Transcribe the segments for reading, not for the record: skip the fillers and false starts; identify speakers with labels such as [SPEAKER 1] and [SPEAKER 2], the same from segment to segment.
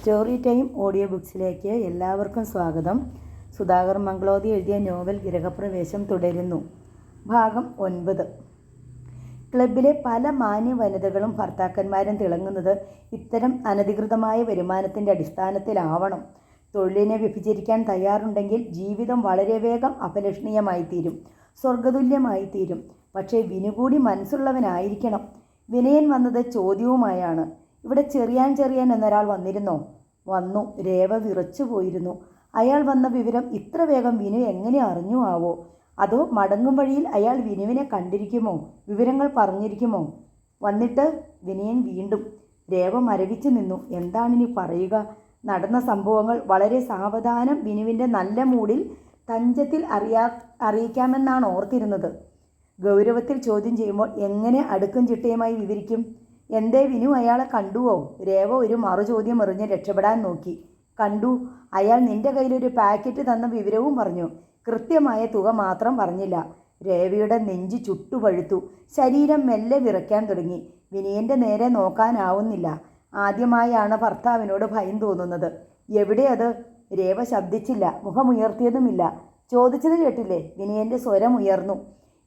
[SPEAKER 1] Story time audio ബുക്സിലേക്ക് എല്ലാവർക്കും സ്വാഗതം. സുധാകർ മംഗളോതി എഴുതിയ നോവൽ ഗൃഹപ്രവേശം തുടരുന്നു. ഭാഗം 9. ക്ലബിലെ പല മാന്യ വനിതകളും ഭർത്താക്കന്മാരും തിളങ്ങുന്നത് ഇത്തരം അനധികൃതമായ വരുമാനത്തിൻ്റെ അടിസ്ഥാനത്തിലാവണം. തൊഴിലിനെ വിഭജിക്കാൻ തയ്യാറുണ്ടെങ്കിൽ ജീവിതം വളരെ വേഗം അപലഷണീയമായിത്തീരും, സ്വർഗതുല്യമായിത്തീരും. പക്ഷേ വിനു കൂടി മനസ്സുള്ളവനായിരിക്കണം. വിനയൻ വന്നത് ചോദ്യവുമായാണ്. ഇവിടെ ചെറിയാൻ എന്നൊരാൾ വന്നിരുന്നോ? വന്നു. രേവ വിറച്ചു പോയിരുന്നു. അയാൾ വന്ന വിവരം ഇത്ര വേഗം വിനു എങ്ങനെ അറിഞ്ഞു ആവോ? അതോ മടങ്ങും വഴിയിൽ അയാൾ വിനുവിനെ കണ്ടിരിക്കുമോ? വിവരങ്ങൾ പറഞ്ഞിരിക്കുമോ? വന്നിട്ട് വിനയൻ വീണ്ടും. രേവ മരവിച്ചു നിന്നു. എന്താണിനി പറയുക? നടന്ന സംഭവങ്ങൾ വളരെ സാവധാനം വിനുവിൻ്റെ നല്ല മൂഡിൽ തഞ്ചത്തിൽ അറിയിക്കാമെന്നാണ് ഓർത്തിരുന്നത്. ഗൗരവത്തിൽ ചോദ്യം ചെയ്യുമ്പോൾ എങ്ങനെ അടുക്കും ചിട്ടയുമായി വിവരിക്കും? എന്തേ വിനു അയാളെ കണ്ടുവോ? രേവ ഒരു മറുചോദ്യം എറിഞ്ഞ് രക്ഷപ്പെടാൻ നോക്കി. കണ്ടു. അയാൾ നിന്റെ കയ്യിലൊരു പാക്കറ്റ് തന്ന വിവരവും പറഞ്ഞു. കൃത്യമായ തുക മാത്രം പറഞ്ഞില്ല. രേവയുടെ നെഞ്ച് ചുട്ടുപഴുത്തു. ശരീരം മെല്ലെ വിറയ്ക്കാൻ തുടങ്ങി. വിനയൻ്റെ നേരെ നോക്കാനാവുന്നില്ല. ആദ്യമായാണ് ഭർത്താവിനോട് ഭയം തോന്നുന്നത്. എവിടെ അത്? രേവ ശബ്ദിച്ചില്ല, മുഖമുയർത്തിയതുമില്ല. ചോദിച്ചത് കേട്ടില്ലേ? വിനയൻ്റെ സ്വരം ഉയർന്നു.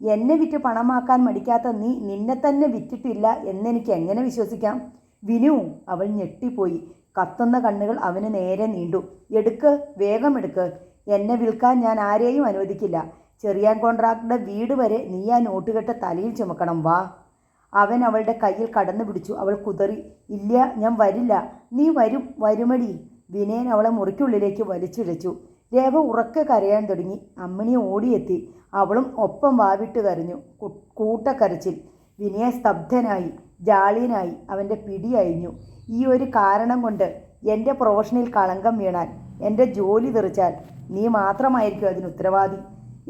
[SPEAKER 1] എന്നെ വിറ്റ് പണമാക്കാൻ മടിക്കാത്ത നീ നിന്നെ തന്നെ വിറ്റിട്ടില്ല എന്നെനിക്ക് എങ്ങനെ വിശ്വസിക്കാം? വിനു! അവൾ ഞെട്ടിപ്പോയി. കത്തുന്ന കണ്ണുകൾ അവന് നേരെ നീണ്ടു. എടുക്ക്, വേഗം എടുക്ക്. എന്നെ വിൽക്കാൻ ഞാൻ ആരെയും അനുവദിക്കില്ല. ചെറിയാൻ കോൺട്രാക്ടറുടെ വീട് വരെ നീ ആ നോട്ടുകെട്ട് തലയിൽ ചുമക്കണം. വാ. അവൻ അവളുടെ കയ്യിൽ കടന്നു പിടിച്ചു. അവൾ കുതറി. ഇല്ല, ഞാൻ വരില്ല. നീ വരുമടി. വിനയൻ അവളെ മുറിക്കുള്ളിലേക്ക് വലിച്ചിഴച്ചു. രേവ ഉറക്കെ കരയാൻ തുടങ്ങി. അമ്മിണി ഓടിയെത്തി. അവളും ഒപ്പം വാവിട്ട് കരഞ്ഞു. കൂട്ടക്കരച്ചിൽ. വിനയ സ്തബ്ധനായി, ജാള്യനായി. അവൻ്റെ പിടി അഴിഞ്ഞു. ഈ ഒരു കാരണം കൊണ്ട് എൻ്റെ പ്രൊഫഷനിൽ കളങ്കം വീണാൽ, എൻ്റെ ജോലി തെറിച്ചാൽ നീ മാത്രമായിരിക്കും അതിന് ഉത്തരവാദി.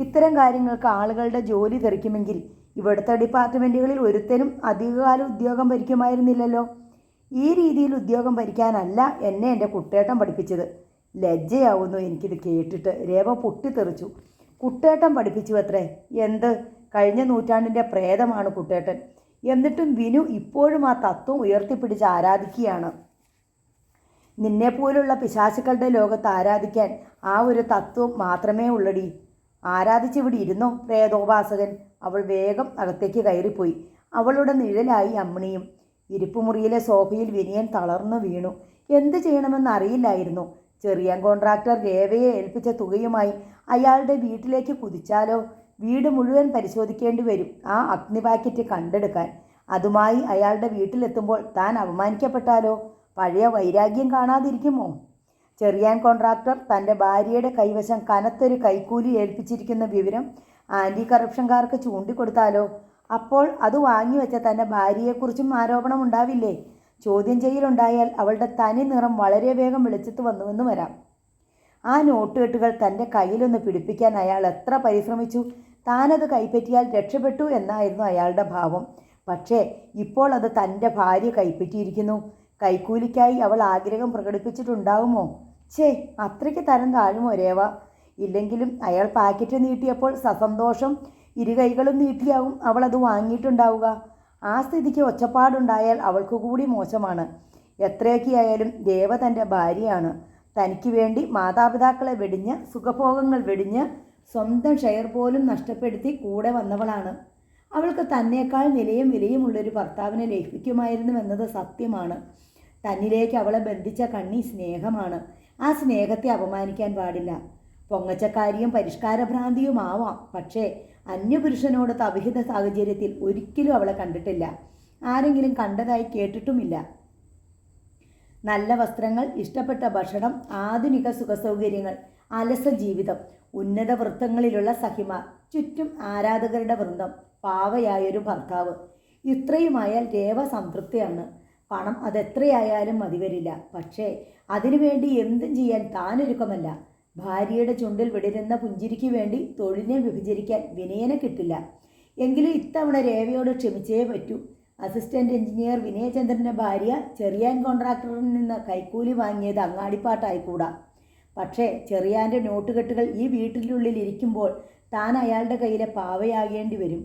[SPEAKER 1] ഇത്തരം കാര്യങ്ങൾക്ക് ആളുകളുടെ ജോലി തെറിക്കുമെങ്കിൽ ഇവിടുത്തെ ഡിപ്പാർട്ട്മെൻറ്റുകളിൽ ഒരുത്തനും അധികകാലം ഉദ്യോഗം ഭരിക്കുമായിരുന്നില്ലല്ലോ. ഈ രീതിയിൽ ഉദ്യോഗം ഭരിക്കാനല്ല എന്നെ എൻ്റെ കുട്ടേട്ടൻ പഠിപ്പിച്ചത്. ലജ്ജയാവുന്നു എനിക്കിത് കേട്ടിട്ട്. രേവ പൊട്ടിത്തെറിച്ചു. കുട്ടേട്ടൻ പഠിപ്പിച്ചു അത്രേ? എന്ത്? കഴിഞ്ഞ നൂറ്റാണ്ടിൻ്റെ പ്രേതമാണ് കുട്ടേട്ടൻ. എന്നിട്ടും വിനു ഇപ്പോഴും ആ തത്വം ഉയർത്തിപ്പിടിച്ച് ആരാധിക്കുകയാണ്. നിന്നെപ്പോലുള്ള പിശാചുക്കളുടെ ലോകത്ത് ആരാധിക്കാൻ ആ ഒരു തത്വം മാത്രമേ ഉള്ളടി. ആരാധിച്ചിവിടെ ഇരുന്നോ പ്രേതോപാസകൻ. അവൾ വേഗം അകത്തേക്ക് കയറിപ്പോയി. അവളുടെ നിഴലായി അമ്മിണിയും. ഇരിപ്പുമുറിയിലെ സോഫയിൽ വിനയൻ തളർന്നു വീണു. എന്ത് ചെയ്യണമെന്ന് അറിയില്ലായിരുന്നു. ചെറിയാൻ കോൺട്രാക്ടർ രേവയെ ഏൽപ്പിച്ച തുകയുമായി അയാളുടെ വീട്ടിലേക്ക് കുതിച്ചാലോ? വീട് മുഴുവൻ പരിശോധിക്കേണ്ടി വരും ആ അഗ്നി പാക്കറ്റ് കണ്ടെടുക്കാൻ. അതുമായി അയാളുടെ വീട്ടിലെത്തുമ്പോൾ താൻ അപമാനിക്കപ്പെട്ടാലോ? പഴയ വൈരാഗ്യം കാണാതിരിക്കുമോ? ചെറിയാൻ കോൺട്രാക്ടർ തൻ്റെ ഭാര്യയുടെ കൈവശം കനത്തൊരു കൈക്കൂലി ഏൽപ്പിച്ചിരിക്കുന്ന വിവരം ആൻറ്റി കറപ്ഷൻകാർക്ക് ചൂണ്ടിക്കൊടുത്താലോ? അപ്പോൾ അത് വാങ്ങിവെച്ച തൻ്റെ ഭാര്യയെക്കുറിച്ചും ആരോപണം ഉണ്ടാവില്ലേ? ചോദ്യം ചെയ്യലുണ്ടായാൽ അവളുടെ തനി നിറം വളരെ വേഗം വെളിച്ചത്ത് വന്നുവെന്ന് വരാം. ആ നോട്ടുകെട്ടുകൾ തൻ്റെ കയ്യിലൊന്ന് പിടിപ്പിക്കാൻ അയാൾ എത്ര പരിശ്രമിച്ചു. താനത് കൈപ്പറ്റിയാൽ രക്ഷപ്പെട്ടു എന്നായിരുന്നു അയാളുടെ ഭാവം. പക്ഷേ ഇപ്പോൾ അത് തൻ്റെ ഭാര്യ കൈപ്പറ്റിയിരിക്കുന്നു. കൈക്കൂലിക്കായി അവൾ ആഗ്രഹം പ്രകടിപ്പിച്ചിട്ടുണ്ടാകുമോ? അത്രയ്ക്ക് തരം താഴുമോ രേവ? ഇല്ലെങ്കിലും അയാൾ പാക്കറ്റ് നീട്ടിയപ്പോൾ സസന്തോഷം ഇരുകൈകളും നീട്ടിയാവും അവൾ അത് വാങ്ങിയിട്ടുണ്ടാവുക. ആ സ്ഥിതിക്ക് ഒച്ചപ്പാടുണ്ടായാൽ അവൾക്ക് കൂടി മോശമാണ്. എത്രയൊക്കെയായാലും രേവ തൻ്റെ ഭാര്യയാണ്. തനിക്ക് വേണ്ടി മാതാപിതാക്കളെ വെടിഞ്ഞ്, സുഖഭോഗങ്ങൾ വെടിഞ്ഞ്, സ്വന്തം ഷെയർ പോലും നഷ്ടപ്പെടുത്തി കൂടെ വന്നവളാണ്. അവൾക്ക് തന്നേക്കാൾ നിലയും വിലയുമുള്ളൊരു ഭർത്താവിനെ ലഭിക്കുമായിരുന്നുവെന്നത് സത്യമാണ്. തന്നിലേക്ക് അവളെ ബന്ധിച്ച കണ്ണി സ്നേഹമാണ്. ആ സ്നേഹത്തെ അപമാനിക്കാൻ പാടില്ല. പൊങ്ങച്ചക്കാരിയും പരിഷ്കാരഭ്രാന്തിയുമാവാം. പക്ഷേ അന്യപുരുഷനോട് അവിഹിത സാഹചര്യത്തിൽ ഒരിക്കലും അവളെ കണ്ടിട്ടില്ല. ആരെങ്കിലും കണ്ടതായി കേട്ടിട്ടുമില്ല. നല്ല വസ്ത്രങ്ങൾ, ഇഷ്ടപ്പെട്ട ഭക്ഷണം, ആധുനിക സുഖസൗകര്യങ്ങൾ, അലസ ജീവിതം, ഉന്നത വൃത്തങ്ങളിലുള്ള സഖിമാർ, ചുറ്റും ആരാധകരുടെ വൃന്ദം, പാവയായൊരു ഭർത്താവ്. ഇത്രയുമായാൽ രേവ സംതൃപ്തിയാണ്. പണം അതെത്രയായാലും മതിവരില്ല. പക്ഷേ അതിനുവേണ്ടി എന്തും ചെയ്യാൻ താനൊരുക്കമല്ല. ഭാര്യയുടെ ചുണ്ടിൽ വിടരുന്ന പുഞ്ചിരിക്ക് വേണ്ടി തൊഴിലിനെ വിഭജിക്കാൻ വിനയനെ കിട്ടില്ല. എങ്കിലും ഇത്തവണ രേവയോട് ക്ഷമിച്ചേ പറ്റൂ. അസിസ്റ്റന്റ് എഞ്ചിനീയർ വിനയചന്ദ്രൻ്റെ ഭാര്യ ചെറിയാൻ കോൺട്രാക്ടറിൽ നിന്ന് കൈക്കൂലി വാങ്ങിയത് അങ്ങാടിപ്പാട്ടായിക്കൂടാ. പക്ഷേ ചെറിയാൻ്റെ നോട്ടുകെട്ടുകൾ ഈ വീട്ടിനുള്ളിൽ ഇരിക്കുമ്പോൾ താൻ അയാളുടെ കയ്യിലെ പാവയാകേണ്ടി വരും.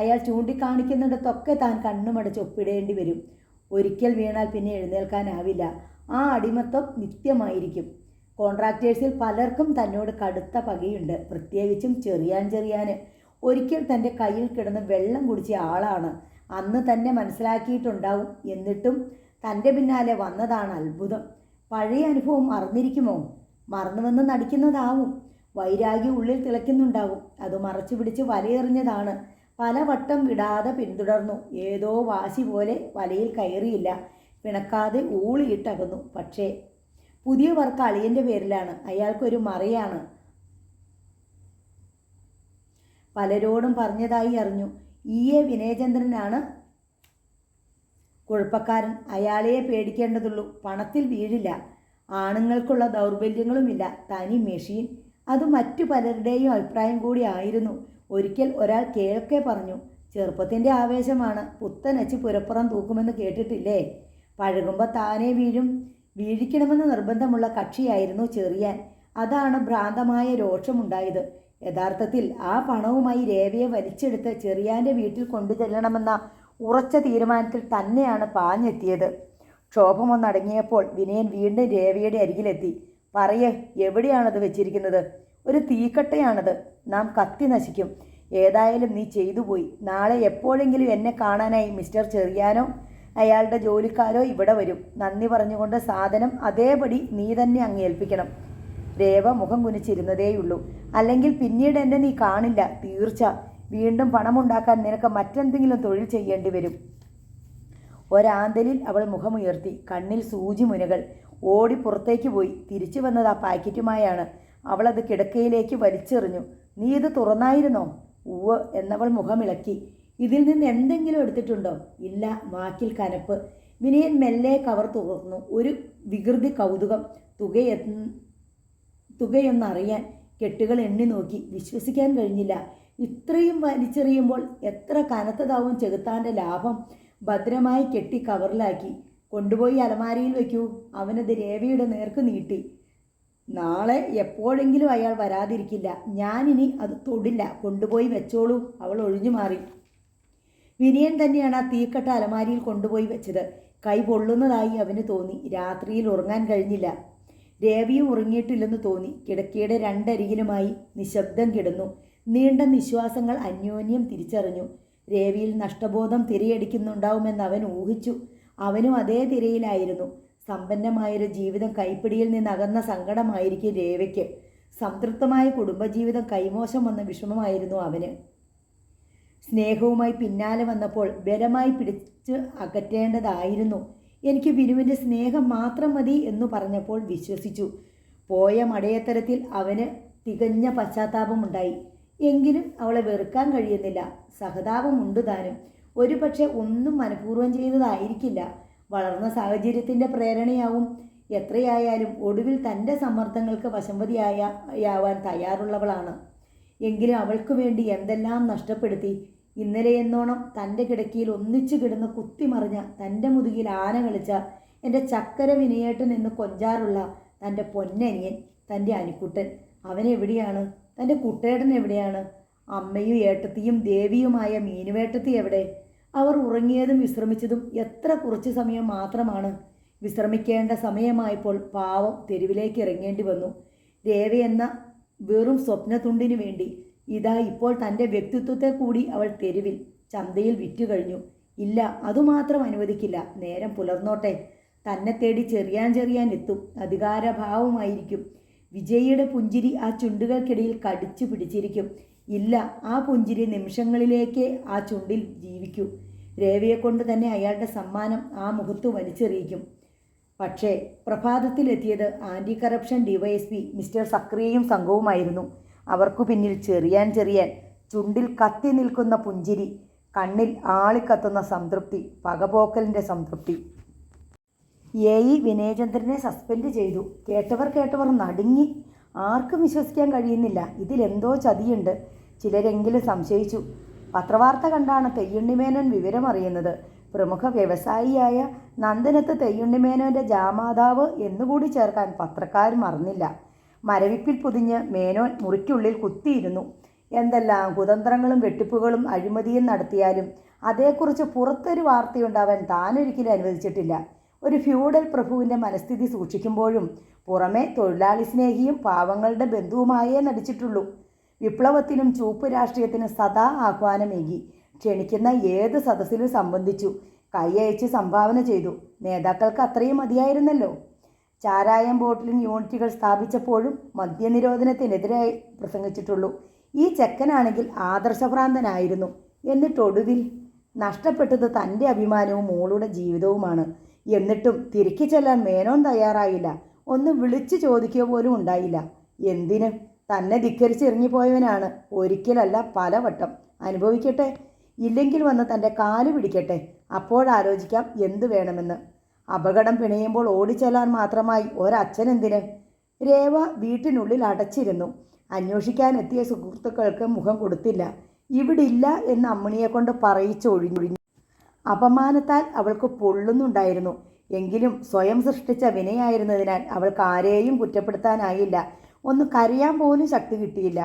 [SPEAKER 1] അയാൾ ചൂണ്ടിക്കാണിക്കുന്നിടത്തൊക്കെ താൻ കണ്ണുമടച്ച് ഒപ്പിടേണ്ടി വരും. ഒരിക്കൽ വീണാൽ പിന്നെ എഴുന്നേൽക്കാനാവില്ല. ആ അടിമത്തം നിത്യമായിരിക്കും. കോൺട്രാക്ടേഴ്സിൽ പലർക്കും തന്നോട് കടുത്ത പകയുണ്ട്, പ്രത്യേകിച്ചും ചെറിയാന്. ഒരിക്കൽ തൻ്റെ കയ്യിൽ കിടന്ന് വെള്ളം കുടിച്ച ആളാണ്. അന്ന് തന്നെ മനസ്സിലാക്കിയിട്ടുണ്ടാവും. എന്നിട്ടും തൻ്റെ പിന്നാലെ വന്നതാണ് അത്ഭുതം. പഴയ അനുഭവം മറന്നിരിക്കുമോ? മറന്നുവെന്ന് നടിക്കുന്നതാവും. വൈരാഗ്യം ഉള്ളിൽ തിളയ്ക്കുന്നുണ്ടാവും. അത് മറച്ചു പിടിച്ച് വലയെറിഞ്ഞതാണ്. പലവട്ടം വിടാതെ പിന്തുടർന്നു. ഏതോ വാശി പോലെ വലയിൽ കയറിയില്ല. പിണക്കാതെ ഊളിയിട്ടകന്നു. പക്ഷേ പുതിയ വർക്ക് അളിയൻ്റെ പേരിലാണ്. അയാൾക്കൊരു മറയാണ്. പലരോടും പറഞ്ഞതായി അറിഞ്ഞു. E.A. വിനയചന്ദ്രനാണ് കുഴപ്പക്കാരൻ. അയാളെയെ പേടിക്കേണ്ടതുള്ളൂ. പണത്തിൽ വീഴില്ല. ആണുങ്ങൾക്കുള്ള ദൗർബല്യങ്ങളുമില്ല. തനി മെഷീൻ. അത് മറ്റു പലരുടെയും അഭിപ്രായം കൂടി ആയിരുന്നു. ഒരിക്കൽ ഒരാൾ കേൾക്കെ പറഞ്ഞു, ചെറുപ്പത്തിൻ്റെ ആവേശമാണ്, പുത്തനച്ച് പുരപ്പുറം തൂക്കുമെന്ന് കേട്ടിട്ടില്ലേ? പഴകുമ്പോൾ താനേ വീഴിക്കണമെന്ന് നിർബന്ധമുള്ള കക്ഷിയായിരുന്നു ചെറിയാൻ. അതാണ് ഭ്രാന്തമായ രോഷമുണ്ടായത്. യഥാർത്ഥത്തിൽ ആ പണവുമായി രേവയെ വലിച്ചെടുത്ത് ചെറിയാൻ്റെ വീട്ടിൽ കൊണ്ടുചെല്ലണമെന്ന ഉറച്ച തീരുമാനത്തിൽ തന്നെയാണ് പാഞ്ഞെത്തിയത്. ക്ഷോഭമൊന്നടങ്ങിയപ്പോൾ വിനയൻ വീണ്ടും രേവയുടെ അരികിലെത്തി. പറയ്, എവിടെയാണത് വെച്ചിരിക്കുന്നത്? ഒരു തീക്കട്ടയാണത്. നാം കത്തി നശിക്കും. ഏതായാലും നീ ചെയ്തു പോയി. നാളെ എപ്പോഴെങ്കിലും എന്നെ കാണാനായി മിസ്റ്റർ ചെറിയാനോ അയാളുടെ ജോലിക്കാരോ ഇവിടെ വരും. നന്ദി പറഞ്ഞുകൊണ്ട് സാധനം അതേപടി നീ തന്നെ അങ്ങ് ഏൽപ്പിക്കണം. രേവ മുഖം കുനിച്ചിരുന്നതേയുള്ളൂ. അല്ലെങ്കിൽ പിന്നീട് എന്നെ നീ കാണില്ല, തീർച്ച. വീണ്ടും പണമുണ്ടാക്കാൻ നിനക്ക് മറ്റെന്തെങ്കിലും തൊഴിൽ ചെയ്യേണ്ടി വരും. ഒരാന്തലിൽ അവൾ മുഖമുയർത്തി. കണ്ണിൽ സൂചിമുനകൾ. ഓടി പുറത്തേക്ക് പോയി. തിരിച്ചു വന്നത് ആ പാക്കറ്റുമായാണ്. അവളത് കിടക്കയിലേക്ക് വലിച്ചെറിഞ്ഞു. നീ ഇത് തുറന്നായിരുന്നോ? ഉവ്വ് എന്നവൾ മുഖമിളക്കി. ഇതിൽ നിന്ന് എന്തെങ്കിലും എടുത്തിട്ടുണ്ടോ? ഇല്ല. വാക്കിൽ കനപ്പ്. വിനയൻ മെല്ലെ കവർ തുറന്നു. ഒരു വികൃതി കൗതുകം. തുകയൊന്നറിയാൻ. കെട്ടുകൾ എണ്ണി നോക്കി. വിശ്വസിക്കാൻ കഴിഞ്ഞില്ല. ഇത്രയും വലിച്ചെറിയുമ്പോൾ എത്ര കനത്തതാവും ചെകുത്താൻ്റെ ലാഭം. ഭദ്രമായി കെട്ടി കവറിലാക്കി. കൊണ്ടുപോയി അലമാരിയിൽ വയ്ക്കൂ. അവനത് രേവയുടെ നേർക്ക് നീട്ടി. നാളെ എപ്പോഴെങ്കിലും അയാൾ വരാതിരിക്കില്ല. ഞാനിനി അത് തൊടില്ല. കൊണ്ടുപോയി വെച്ചോളൂ. അവൾ ഒഴിഞ്ഞു മാറി. വിനയൻ തന്നെയാണ് ആ തീക്കട്ട അലമാരിയിൽ കൊണ്ടുപോയി വെച്ചത്. കൈ പൊള്ളുന്നതായി അവന് തോന്നി. രാത്രിയിൽ ഉറങ്ങാൻ കഴിഞ്ഞില്ല. രേവയും ഉറങ്ങിയിട്ടില്ലെന്ന് തോന്നി. കിടക്കയുടെ രണ്ടരികിലുമായി നിശബ്ദം കിടന്നു. നീണ്ട നിശ്വാസങ്ങൾ അന്യോന്യം തിരിച്ചറിഞ്ഞു. രേവയിൽ നഷ്ടബോധം തിരയടിക്കുന്നുണ്ടാവുമെന്ന് അവൻ ഊഹിച്ചു. അവനും അതേ തിരയിലായിരുന്നു. സമ്പന്നമായൊരു ജീവിതം കൈപ്പിടിയിൽ നിന്ന് അകന്ന സങ്കടമായിരിക്കും രേവയ്ക്ക്. സംതൃപ്തമായ കുടുംബജീവിതം കൈമോശം വന്ന വിഷമമായിരുന്നു അവന്. സ്നേഹവുമായി പിന്നാലെ വന്നപ്പോൾ ബലമായി പിടിച്ച് അകറ്റേണ്ടതായിരുന്നു. എനിക്ക് ബിനുവിൻ്റെ സ്നേഹം മാത്രം മതി എന്നു പറഞ്ഞപ്പോൾ വിശ്വസിച്ചു. പോയ മടയത്തരത്തിൽ അവന് തികഞ്ഞ പശ്ചാത്താപമുണ്ടായി. എങ്കിലും അവളെ വെറുക്കാൻ കഴിയുന്നില്ല. സഹതാപമുണ്ട് താനും. ഒരു പക്ഷെ ഒന്നും മനഃപൂർവ്വം ചെയ്തതായിരിക്കില്ല. വളർന്ന സാഹചര്യത്തിൻ്റെ പ്രേരണയാവും. എത്രയായാലും ഒടുവിൽ തൻ്റെ സമ്മർദ്ദങ്ങൾക്ക് വശംവദിയാവാൻ തയ്യാറുള്ളവളാണ്. എങ്കിലും അവൾക്ക് വേണ്ടി എന്തെല്ലാം നഷ്ടപ്പെടുത്തി. ഇന്നലെ എന്നോണം തൻ്റെ കിടക്കയിൽ ഒന്നിച്ചു കിടന്ന് കുത്തിമറിഞ്ഞ, തൻ്റെ മുതുകിൽ ആന കളിച്ച എൻ്റെ ചക്കര വിനയേട്ടൻ എന്ന് കൊഞ്ചാറുള്ള തൻ്റെ പൊന്നനിയൻ, തൻ്റെ അനിക്കുട്ടൻ. അവനെവിടെയാണ്? തൻ്റെ കുട്ടേട്ടൻ എവിടെയാണ്? അമ്മയും ഏട്ടത്തിയും ദേവിയുമായ മീനുവേട്ടത്തി എവിടെ? അവർ ഉറങ്ങിയതും വിശ്രമിച്ചതും എത്ര കുറച്ച് സമയം മാത്രമാണ്. വിശ്രമിക്കേണ്ട സമയമായപ്പോൾ പാവം തെരുവിലേക്ക് ഇറങ്ങേണ്ടി വന്നു. രേവയെന്ന വെറും സ്വപ്നത്തുണ്ടിനു വേണ്ടി. ഇതാ ഇപ്പോൾ തൻ്റെ വ്യക്തിത്വത്തെ കൂടി അവൾ തെരുവിൽ, ചന്തയിൽ വിറ്റുകഴിഞ്ഞു. ഇല്ല, അതുമാത്രം അനുവദിക്കില്ല. നേരം പുലർന്നോട്ടെ. തന്നെ തേടി ചെറിയാൻ എത്തും. അധികാരഭാവമായിരിക്കും. വിജയിയുടെ പുഞ്ചിരി ആ ചുണ്ടുകൾക്കിടയിൽ കടിച്ചു പിടിച്ചിരിക്കും. ഇല്ല, ആ പുഞ്ചിരി നിമിഷങ്ങളിലേക്ക് ആ ചുണ്ടിൽ ജീവിക്കൂ. രേവയെക്കൊണ്ട് തന്നെ അയാളുടെ സമ്മാനം ആ മുഖത്ത് വലിച്ചെറിയിക്കും. പക്ഷേ പ്രഭാതത്തിലെത്തിയത് ആൻറ്റി കറപ്ഷൻ ഡിവൈഎസ്പി മിസ്റ്റർ സക്രിയയും സംഘവുമായിരുന്നു. അവർക്കു പിന്നിൽ ചെറിയാൻ, ചുണ്ടിൽ കത്തി നിൽക്കുന്ന പുഞ്ചിരി, കണ്ണിൽ ആളിക്കത്തുന്ന സംതൃപ്തി, പകപോക്കലിൻ്റെ സംതൃപ്തി. AE വിനയചന്ദ്രനെ സസ്പെൻഡ് ചെയ്തു. കേട്ടവർ നടുങ്ങി. ആർക്കും വിശ്വസിക്കാൻ കഴിയുന്നില്ല. ഇതിലെന്തോ ചതിയുണ്ട്. ചിലരെങ്കിലും സംശയിച്ചു. പത്രവാർത്ത കണ്ടാണ് തെയ്യുണ്ണിമേനോൻ വിവരമറിയുന്നത്. പ്രമുഖ വ്യവസായിയായ നന്ദനത്ത് തെയ്യുണ്ണിമേനോൻ്റെ ജാമാതാവ് എന്നുകൂടി ചേർക്കാൻ പത്രക്കാർ മറന്നില്ല. മരവിപ്പിൽ പൊതിഞ്ഞ് മേനോൻ മുറിക്കുള്ളിൽ കുത്തിയിരുന്നു. എന്തെല്ലാം കുതന്ത്രങ്ങളും വെട്ടിപ്പുകളും അഴിമതിയും നടത്തിയാലും അതേക്കുറിച്ച് പുറത്തൊരു വാർത്തയുണ്ടാവാൻ താനൊരിക്കലും അനുവദിച്ചിട്ടില്ല. ഒരു ഫ്യൂഡൽ പ്രഭുവിൻ്റെ മനസ്ഥിതി സൂക്ഷിക്കുമ്പോഴും പുറമെ തൊഴിലാളി സ്നേഹിയും പാവങ്ങളുടെ ബന്ധുവുമായേ നടിച്ചിട്ടുള്ളൂ. വിപ്ലവത്തിനും ചൂപ്പ് രാഷ്ട്രീയത്തിനും സദാ ആഹ്വാനമേകി. ക്ഷണിക്കുന്ന ഏത് സദസ്സിലും സംബന്ധിച്ചു. കൈയയച്ച് സംഭാവന ചെയ്തു. നേതാക്കൾക്ക് അത്രയും മതിയായിരുന്നല്ലോ. ചാരായം ബോട്ടിലിംഗ് യൂണിറ്റുകൾ സ്ഥാപിച്ചപ്പോഴും മദ്യനിരോധനത്തിനെതിരായി പ്രസംഗിച്ചിട്ടുള്ളൂ. ഈ ചെക്കനാണെങ്കിൽ ആദർശഭ്രാന്തനായിരുന്നു. എന്നിട്ടൊടുവിൽ നഷ്ടപ്പെട്ടത് തൻ്റെ അഭിമാനവും മോളുടെ ജീവിതവുമാണ്. എന്നിട്ടും തിരികെ ചെല്ലാൻ മേനോൻ തയ്യാറായില്ല. ഒന്ന് വിളിച്ചു ചോദിക്കുക പോലും ഉണ്ടായില്ല. എന്തിന്? തന്നെ ധിക്കരിച്ചിറങ്ങിപ്പോയവനാണ്. ഒരിക്കലല്ല പലവട്ടം. അനുഭവിക്കട്ടെ. ഇല്ലെങ്കിൽ വന്ന് തൻ്റെ കാല് പിടിക്കട്ടെ. അപ്പോഴാലോചിക്കാം എന്തു വേണമെന്ന്. അപകടം പിണയുമ്പോൾ ഓടിച്ചെല്ലാൻ മാത്രമായി ഒരച്ഛനെന്തിന്? രേവ വീട്ടിനുള്ളിൽ അടച്ചിരുന്നു. അന്വേഷിക്കാനെത്തിയ സുഹൃത്തുക്കൾക്ക് മുഖം കൊടുത്തില്ല. ഇവിടില്ല എന്ന് അമ്മിണിയെക്കൊണ്ട് പറയിച്ചൊഴിഞ്ഞു. അപമാനത്താൽ അവൾക്ക് പൊള്ളുന്നുണ്ടായിരുന്നു. എങ്കിലും സ്വയം സൃഷ്ടിച്ച വിനയായിരുന്നതിനാൽ അവൾക്ക് ആരെയും കുറ്റപ്പെടുത്താനായില്ല. ഒന്ന് കരയാൻ പോലും ശക്തി കിട്ടിയില്ല.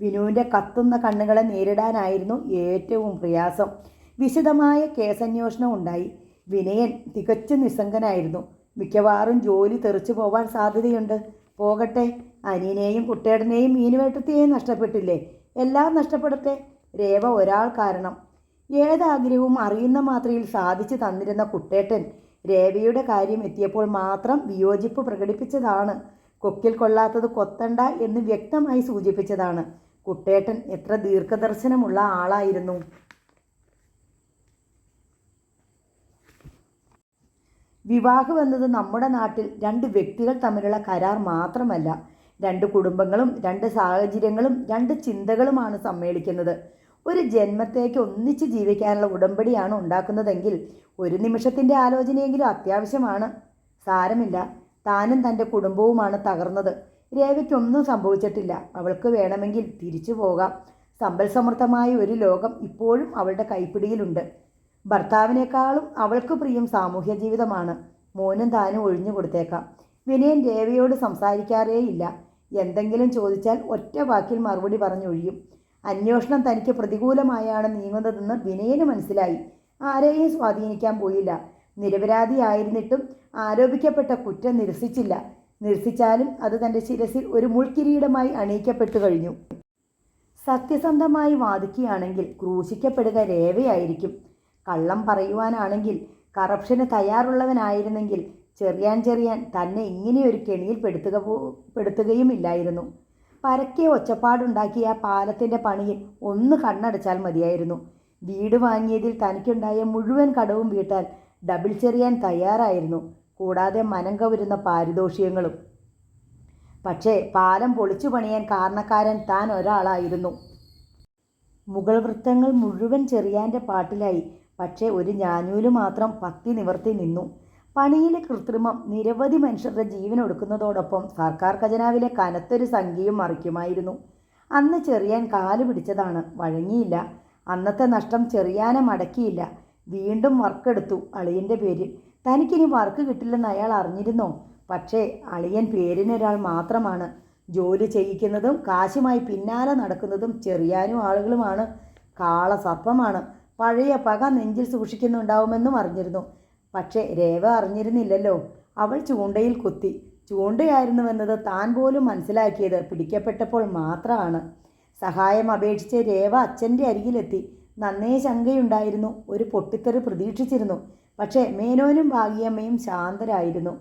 [SPEAKER 1] വിനുവിൻ്റെ കത്തുന്ന കണ്ണുകളെ നേരിടാനായിരുന്നു ഏറ്റവും പ്രയാസം. വിശദമായ കേസന്വേഷണം ഉണ്ടായി. വിനയൻ തികച്ചും നിസ്സംഗനായിരുന്നു. മിക്കവാറും ജോലി തെറിച്ചു പോവാൻ സാധ്യതയുണ്ട്. പോകട്ടെ. അനിയനെയും കുട്ടേടനെയും മീനുവേട്ടത്തെയും നഷ്ടപ്പെട്ടില്ലേ? എല്ലാം നഷ്ടപ്പെടട്ടെ. രേവ ഒരാൾ കാരണം. ഏതാഗ്രഹവും അറിയുന്ന മാത്രയിൽ സാധിച്ചു തന്നിരുന്ന കുട്ടേട്ടൻ രേവയുടെ കാര്യം എത്തിയപ്പോൾ മാത്രം വിയോജിപ്പ് പ്രകടിപ്പിച്ചതാണ്. കൊക്കിൽ കൊള്ളാത്തത് കൊത്തണ്ട എന്ന് വ്യക്തമായി സൂചിപ്പിച്ചതാണ്. കുട്ടേട്ടൻ എത്ര ദീർഘദർശനമുള്ള ആളായിരുന്നു. വിവാഹം എന്നത് നമ്മുടെ നാട്ടിൽ രണ്ട് വ്യക്തികൾ തമ്മിലുള്ള കരാർ മാത്രമല്ല. രണ്ട് കുടുംബങ്ങളും രണ്ട് സാഹചര്യങ്ങളും രണ്ട് ചിന്തകളുമാണ് സമ്മേളിക്കുന്നത്. ഒരു ജന്മത്തേക്ക് ഒന്നിച്ച് ജീവിക്കാനുള്ള ഉടമ്പടിയാണ് ഉണ്ടാക്കുന്നതെങ്കിൽ ഒരു നിമിഷത്തിൻ്റെ ആലോചനയെങ്കിലും അത്യാവശ്യമാണ്. സാരമില്ല. താനും തൻ്റെ കുടുംബവുമാണ് തകർന്നത്. രേവയ്ക്കൊന്നും സംഭവിച്ചിട്ടില്ല. അവൾക്ക് വേണമെങ്കിൽ തിരിച്ചു പോകാം. സമ്പൽ സമൃദ്ധമായ ഒരു ലോകം ഇപ്പോഴും അവളുടെ കൈപ്പിടിയിലുണ്ട്. ഭർത്താവിനേക്കാളും അവൾക്ക് പ്രിയം സാമൂഹ്യ ജീവിതമാണ്. മോനും താനും ഒഴിഞ്ഞു കൊടുത്തേക്കാം. വിനയൻ രേവയോട് സംസാരിക്കാറേയില്ല. എന്തെങ്കിലും ചോദിച്ചാൽ ഒറ്റ വാക്കിൽ മറുപടി പറഞ്ഞൊഴിയും. അന്വേഷണം തനിക്ക് പ്രതികൂലമായാണ് നീങ്ങുന്നതെന്ന് വിനയന് മനസ്സിലായി. ആരെയും സ്വാധീനിക്കാൻ പോയില്ല. നിരപരാധിയായിരുന്നിട്ടും ആരോപിക്കപ്പെട്ട കുറ്റം നിരസിച്ചില്ല. നിരസിച്ചാലും അത് തൻ്റെ ശിരസിൽ ഒരു മുൾക്കിരീടമായി അണിയിക്കപ്പെട്ടു കഴിഞ്ഞു. സത്യസന്ധമായി വാദിക്കുകയാണെങ്കിൽ ക്രൂശിക്കപ്പെടുക രേവയായിരിക്കും. കള്ളം പറയുവാനാണെങ്കിൽ കറപ്ഷന് തയ്യാറുള്ളവനായിരുന്നെങ്കിൽ ചെറിയാൻ തന്നെ ഇങ്ങനെയൊരു കെണിയിൽ പെടുത്തുകയുമില്ലായിരുന്നു. പരക്കെ ഒച്ചപ്പാടുണ്ടാക്കിയ പാലത്തിൻ്റെ പണിയിൽ ഒന്ന് കണ്ണടച്ചാൽ മതിയായിരുന്നു. വീട് വാങ്ങിയതിൽ തനിക്കുണ്ടായ മുഴുവൻ കടവും വീട്ടാൻ ഡബിൾ ചെറിയാൻ തയ്യാറായിരുന്നു. കൂടാതെ മനം കവരുന്ന പാരിതോഷികങ്ങളും. പക്ഷേ പാലം പൊളിച്ചു പണിയാൻ കാരണക്കാരൻ താൻ ഒരാളായിരുന്നു. മുഗൾ വൃത്തങ്ങൾ മുഴുവൻ ചെറിയാൻ്റെ പാട്ടിലായി. പക്ഷേ ഒരു ഞാനൂല് മാത്രം പത്തി നിവർത്തി നിന്നു. പണിയിലെ കൃത്രിമം നിരവധി മനുഷ്യരുടെ ജീവൻ ഒടുക്കുന്നതോടൊപ്പം സർക്കാർ ഖജനാവിലെ കനത്തൊരു സംഖ്യയും മറിക്കുമായിരുന്നു. അന്ന് ചെറിയാൻ കാല് പിടിച്ചതാണ്. വഴങ്ങിയില്ല. അന്നത്തെ നഷ്ടം ചെറിയാനെ മടക്കിയില്ല. വീണ്ടും വർക്കെടുത്തു അളിയൻ്റെ പേരിൽ. തനിക്കിനി വർക്ക് കിട്ടില്ലെന്ന് അയാൾ അറിഞ്ഞിരുന്നോ? പക്ഷേ അളിയൻ പേരിനൊരാൾ മാത്രമാണ്. ജോലി ചെയ്യിക്കുന്നതും കാശുമായി പിന്നാലെ നടക്കുന്നതും ചെറിയാനും ആളുകളുമാണ്. കാളസർപ്പമാണ്. പഴയ പക നെഞ്ചിൽ സൂക്ഷിക്കുന്നുണ്ടാവുമെന്നും അറിഞ്ഞിരുന്നു. പക്ഷേ രേവ അറിഞ്ഞിരുന്നില്ലല്ലോ. അവൾ ചൂണ്ടയിൽ കുത്തി. ചൂണ്ടയായിരുന്നുവെന്നത് താൻ പോലും മനസ്സിലാക്കിയത് പിടിക്കപ്പെട്ടപ്പോൾ മാത്രമാണ്. സഹായം അപേക്ഷിച്ച് രേവ അച്ഛൻ്റെ അരികിലെത്തി. നന്നേ ശങ്കയുണ്ടായിരുന്നു. ഒരു പൊട്ടിത്തെറി പ്രതീക്ഷിച്ചിരുന്നു. പക്ഷേ മേനോനും ഭാഗ്യമ്മയും ശാന്തരായിരുന്നു.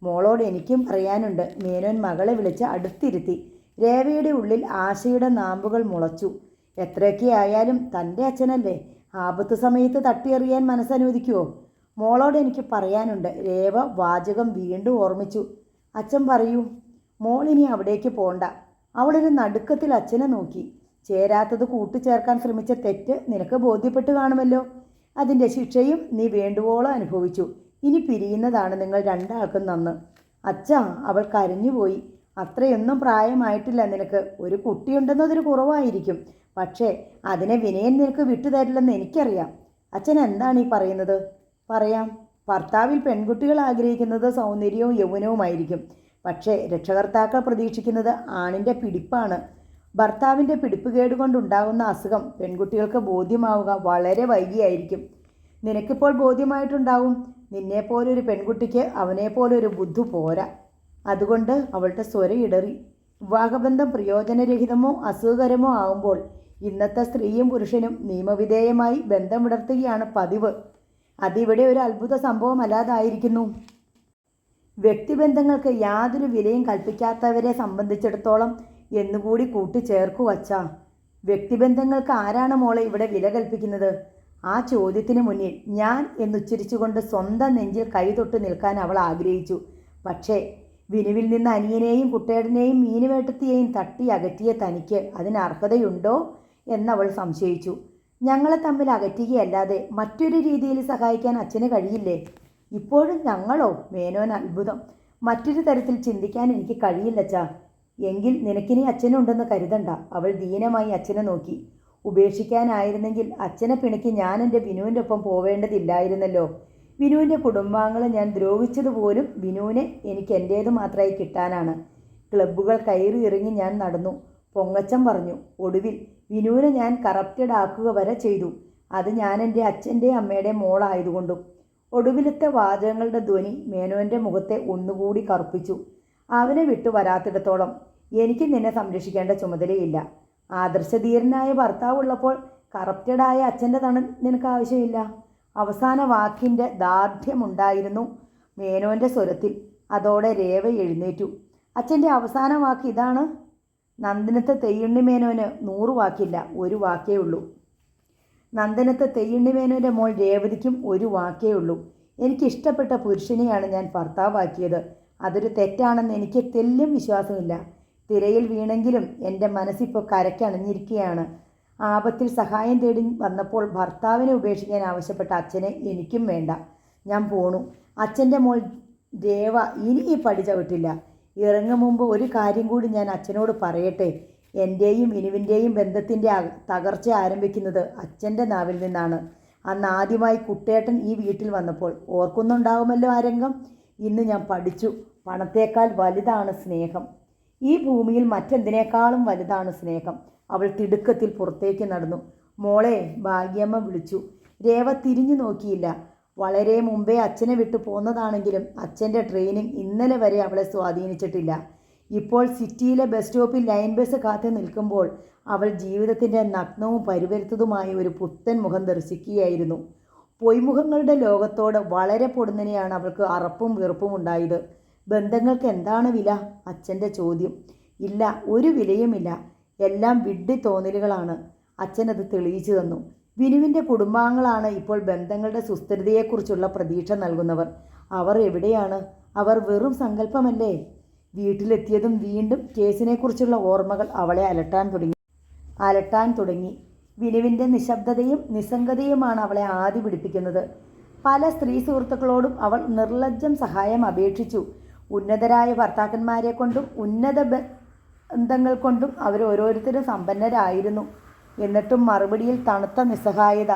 [SPEAKER 1] മോളോട് എനിക്കും പറയാനുണ്ട്. മേനോൻ മകളെ വിളിച്ച് അടുത്തിരുത്തി. രേവയുടെ ഉള്ളിൽ ആശയുടെ നാമ്പുകൾ മുളച്ചു. എത്രയൊക്കെ ആയാലും തൻ്റെ അച്ഛനല്ലേ. ആപത്ത് സമയത്ത് തട്ടിയെറിയാൻ മനസ്സനുവദിക്കുമോ? മോളോട് എനിക്ക് പറയാനുണ്ട്. രേവ വാചകം വീണ്ടും ഓർമ്മിച്ചു. അച്ഛൻ പറയൂ. മോളിനി അവിടേക്ക് പോണ്ട. അവളൊരു നടുക്കത്തിൽ അച്ഛനെ നോക്കി. ചേരാത്തത് കൂട്ടിച്ചേർക്കാൻ ശ്രമിച്ച തെറ്റ് നിനക്ക് ബോധ്യപ്പെട്ട് കാണുമല്ലോ. അതിൻ്റെ ശിക്ഷയും നീ വേണ്ടുവോളം അനുഭവിച്ചു. ഇനി പിരിയുന്നതാണ് നിങ്ങൾ രണ്ടാൾക്കും നന്ന്. അച്ഛാ, അവൾ കരഞ്ഞുപോയി. അത്രയൊന്നും പ്രായമായിട്ടില്ല നിനക്ക്. ഒരു കുട്ടിയുണ്ടെന്നതൊരു കുറവായിരിക്കും. പക്ഷേ അതിനെ വിനയൻ നിനക്ക് വിട്ടുതരില്ലെന്ന് എനിക്കറിയാം. അച്ഛൻ എന്താണ് ഈ പറയുന്നത്? പറയാം. ഭർത്താവിൽ പെൺകുട്ടികൾ ആഗ്രഹിക്കുന്നത് സൗന്ദര്യവും യൗവനവുമായിരിക്കും. പക്ഷേ രക്ഷകർത്താക്കൾ പ്രതീക്ഷിക്കുന്നത് ആണിൻ്റെ പിടിപ്പാണ്. ഭർത്താവിൻ്റെ പിടിപ്പുകേട് കൊണ്ടുണ്ടാകുന്ന അസുഖം പെൺകുട്ടികൾക്ക് ബോധ്യമാവുക വളരെ വൈകിയായിരിക്കും. നിനക്കിപ്പോൾ ബോധ്യമായിട്ടുണ്ടാവും. നിന്നെപ്പോലൊരു പെൺകുട്ടിക്ക് അവനെപ്പോലൊരു ബുദ്ധി പോരാ. അതുകൊണ്ട് അവളുടെ സ്വരം ഇടറി. വിവാഹബന്ധം പ്രയോജനരഹിതമോ അസുഖകരമോ ആവുമ്പോൾ ഇന്നത്തെ സ്ത്രീയും പുരുഷനും നിയമവിധേയമായി ബന്ധം വിടർത്തുകയാണ് പതിവ്. അതിവിടെ ഒരു അത്ഭുത സംഭവമല്ലാതായിരിക്കുന്നു. വ്യക്തിബന്ധങ്ങൾക്ക് യാതൊരു വിലയും കൽപ്പിക്കാത്തവരെ സംബന്ധിച്ചിടത്തോളം എന്നുകൂടി കൂട്ടിച്ചേർക്കു വച്ചാ. വ്യക്തിബന്ധങ്ങൾക്ക് ആരാണ് മോളെ ഇവിടെ വില കൽപ്പിക്കുന്നത്? ആ ചോദ്യത്തിന് മുന്നിൽ ഞാൻ എന്നുച്ചരിച്ചുകൊണ്ട് സ്വന്തം നെഞ്ചിൽ കൈതൊട്ട് നിൽക്കാൻ അവൾ ആഗ്രഹിച്ചു. പക്ഷേ വിനുവിൽ നിന്ന് അനിയനെയും കുട്ടേടനെയും മീനുവേട്ടത്തിയെയും തട്ടി അകറ്റിയ തനിക്ക് അതിന് അർഹതയുണ്ടോ എന്നവൾ സംശയിച്ചു. ഞങ്ങളെ തമ്മിൽ അകറ്റുകയല്ലാതെ മറ്റൊരു രീതിയിൽ സഹായിക്കാൻ അച്ഛന് കഴിയില്ലേ? ഇപ്പോഴും ഞങ്ങളോ? മേനോൻ അത്ഭുതം. മറ്റൊരു തരത്തിൽ ചിന്തിക്കാൻ എനിക്ക് കഴിയില്ലച്ചാ. എങ്കിൽ നിനക്കിനി അച്ഛനുണ്ടെന്ന് കരുതണ്ട. അവൾ ദീനമായി അച്ഛനെ നോക്കി. ഉപേക്ഷിക്കാനായിരുന്നെങ്കിൽ അച്ഛനെ പിണക്കി ഞാൻ എൻ്റെ വിനുവിൻ്റെ ഒപ്പം പോവേണ്ടതില്ലായിരുന്നല്ലോ. വിനുവിൻ്റെ കുടുംബാംഗങ്ങളെ ഞാൻ ദ്രോഹിച്ചതുപോലും വിനുവിനെ എനിക്ക് എൻ്റേത് മാത്രമായി കിട്ടാനാണ്. ക്ലബ്ബുകൾ കയറി ഇറങ്ങി ഞാൻ നടന്നു. പൊങ്ങച്ചം പറഞ്ഞു. ഒടുവിൽ വിനുവിനെ ഞാൻ കറപ്റ്റഡ് ആക്കുക വരെ ചെയ്തു. അത് ഞാൻ എൻ്റെ അച്ഛൻ്റെ അമ്മയുടെ മോളായതുകൊണ്ടും. ഒടുവിലത്തെ വാചകങ്ങളുടെ ധ്വനി മേനോൻ്റെ മുഖത്തെ ഒന്നുകൂടി കറുപ്പിച്ചു. അവനെ വിട്ടു വരാത്തിടത്തോളം എനിക്ക് നിന്നെ സംരക്ഷിക്കേണ്ട ചുമതലയില്ല. ആദർശധീരനായ ഭർത്താവുള്ളപ്പോൾ കറപ്റ്റഡായ അച്ഛൻ്റെ നിനക്ക് ആവശ്യമില്ല. അവസാന വാക്കിൻ്റെ ദാർഢ്യമുണ്ടായിരുന്നു മേനോൻ്റെ സ്വരത്തിൽ. അതോടെ രേവ എഴുന്നേറ്റു. അച്ഛൻ്റെ അവസാന വാക്ക് ഇതാണ്? നന്ദനത്തെ തെയ്യുണ്ണി മേനോന് 100 വാക്കില്ല, 1 വാക്കേ ഉള്ളൂ. നന്ദനത്തെ തെയ്യുണ്ണി മേനോൻ്റെ മോൾ രേവതിക്കും 1 വാക്കേ ഉള്ളൂ. എനിക്കിഷ്ടപ്പെട്ട പുരുഷനെയാണ് ഞാൻ ഭർത്താവാക്കിയത്. അതൊരു തെറ്റാണെന്ന് എനിക്ക് തെല്ലും വിശ്വാസമില്ല. തിരയിൽ വീണെങ്കിലും എൻ്റെ മനസ്സിപ്പോൾ കരയ്ക്കണഞ്ഞിരിക്കുകയാണ്. ആപത്തിൽ സഹായം തേടി വന്നപ്പോൾ ഭർത്താവിനെ ഉപേക്ഷിക്കാൻ ആവശ്യപ്പെട്ട അച്ഛനെ എനിക്കും വേണ്ട. ഞാൻ പോണു. അച്ഛൻ്റെ മോൾ രേവ ഇനി ഈ പടി ചവിട്ടില്ല. ഇറങ്ങും മുമ്പ് ഒരു കാര്യം കൂടി ഞാൻ അച്ഛനോട് പറയട്ടെ. എൻ്റെയും വിനുവിൻ്റെയും ബന്ധത്തിൻ്റെ തകർച്ച ആരംഭിക്കുന്നത് അച്ഛൻ്റെ നാവിൽ നിന്നാണ്. അന്ന് ആദ്യമായി കുട്ടേട്ടൻ ഈ വീട്ടിൽ വന്നപ്പോൾ ഓർക്കുന്നുണ്ടാവുമല്ലോ ആ രംഗം. ഇന്ന് ഞാൻ പഠിച്ചു, പണത്തേക്കാൾ വലുതാണ് സ്നേഹം. ഈ ഭൂമിയിൽ മറ്റെന്തിനേക്കാളും വലുതാണ് സ്നേഹം. അവൾ തിടുക്കത്തിൽ പുറത്തേക്ക് നടന്നു. മോളെ, ഭാഗ്യമ്മ വിളിച്ചു. രേവ തിരിഞ്ഞു നോക്കിയില്ല. വളരെ മുമ്പേ അച്ഛനെ വിട്ടു പോന്നതാണെങ്കിലും അച്ഛൻ്റെ ട്രെയിനിങ് ഇന്നലെ വരെ അവളെ സ്വാധീനിച്ചിട്ടില്ല. ഇപ്പോൾ സിറ്റിയിലെ ബസ് സ്റ്റോപ്പിൽ ലൈൻ ബസ് കാത്തു നിൽക്കുമ്പോൾ അവൾ ജീവിതത്തിൻ്റെ നഗ്നവും പരിവരുത്തതുമായ ഒരു പുത്തൻ മുഖം ദർശിക്കുകയായിരുന്നു. പൊയ്മുഖങ്ങളുടെ ലോകത്തോട് വളരെ പൊടുന്നനെയാണ് അവൾക്ക് അറപ്പും വെറുപ്പും ഉണ്ടായത്. ബന്ധങ്ങൾക്ക് എന്താണ് വില? അച്ഛൻ്റെ ചോദ്യം. ഇല്ല, ഒരു വിലയുമില്ല. എല്ലാം വിഡ്ഢി തോന്നലുകളാണ്. അച്ഛനത് തെളിയിച്ചു തന്നു. വിനുവിൻ്റെ കുടുംബാംഗങ്ങളാണ് ഇപ്പോൾ ബന്ധങ്ങളുടെ സുസ്ഥിരതയെക്കുറിച്ചുള്ള പ്രതീക്ഷ നൽകുന്നവർ. അവർ എവിടെയാണ്? അവർ വെറും സങ്കല്പമല്ലേ? വീട്ടിലെത്തിയതും വീണ്ടും കേസിനെക്കുറിച്ചുള്ള ഓർമ്മകൾ അവളെ അലട്ടാൻ തുടങ്ങി. വിനുവിൻ്റെ നിശബ്ദതയും നിസ്സംഗതയുമാണ് അവളെ ആദ്യ പിടിപ്പിക്കുന്നത്. പല സ്ത്രീ സുഹൃത്തുക്കളോടും അവൾ നിർലജ്ജം സഹായം അപേക്ഷിച്ചു. ഉന്നതരായ ഭർത്താക്കന്മാരെ കൊണ്ടും ഉന്നത ബന്ധങ്ങൾ കൊണ്ടും അവരോരോരുത്തരും സമ്പന്നരായിരുന്നു. എന്നിട്ടും മറുപടിയിൽ തണുത്ത നിസ്സഹായത.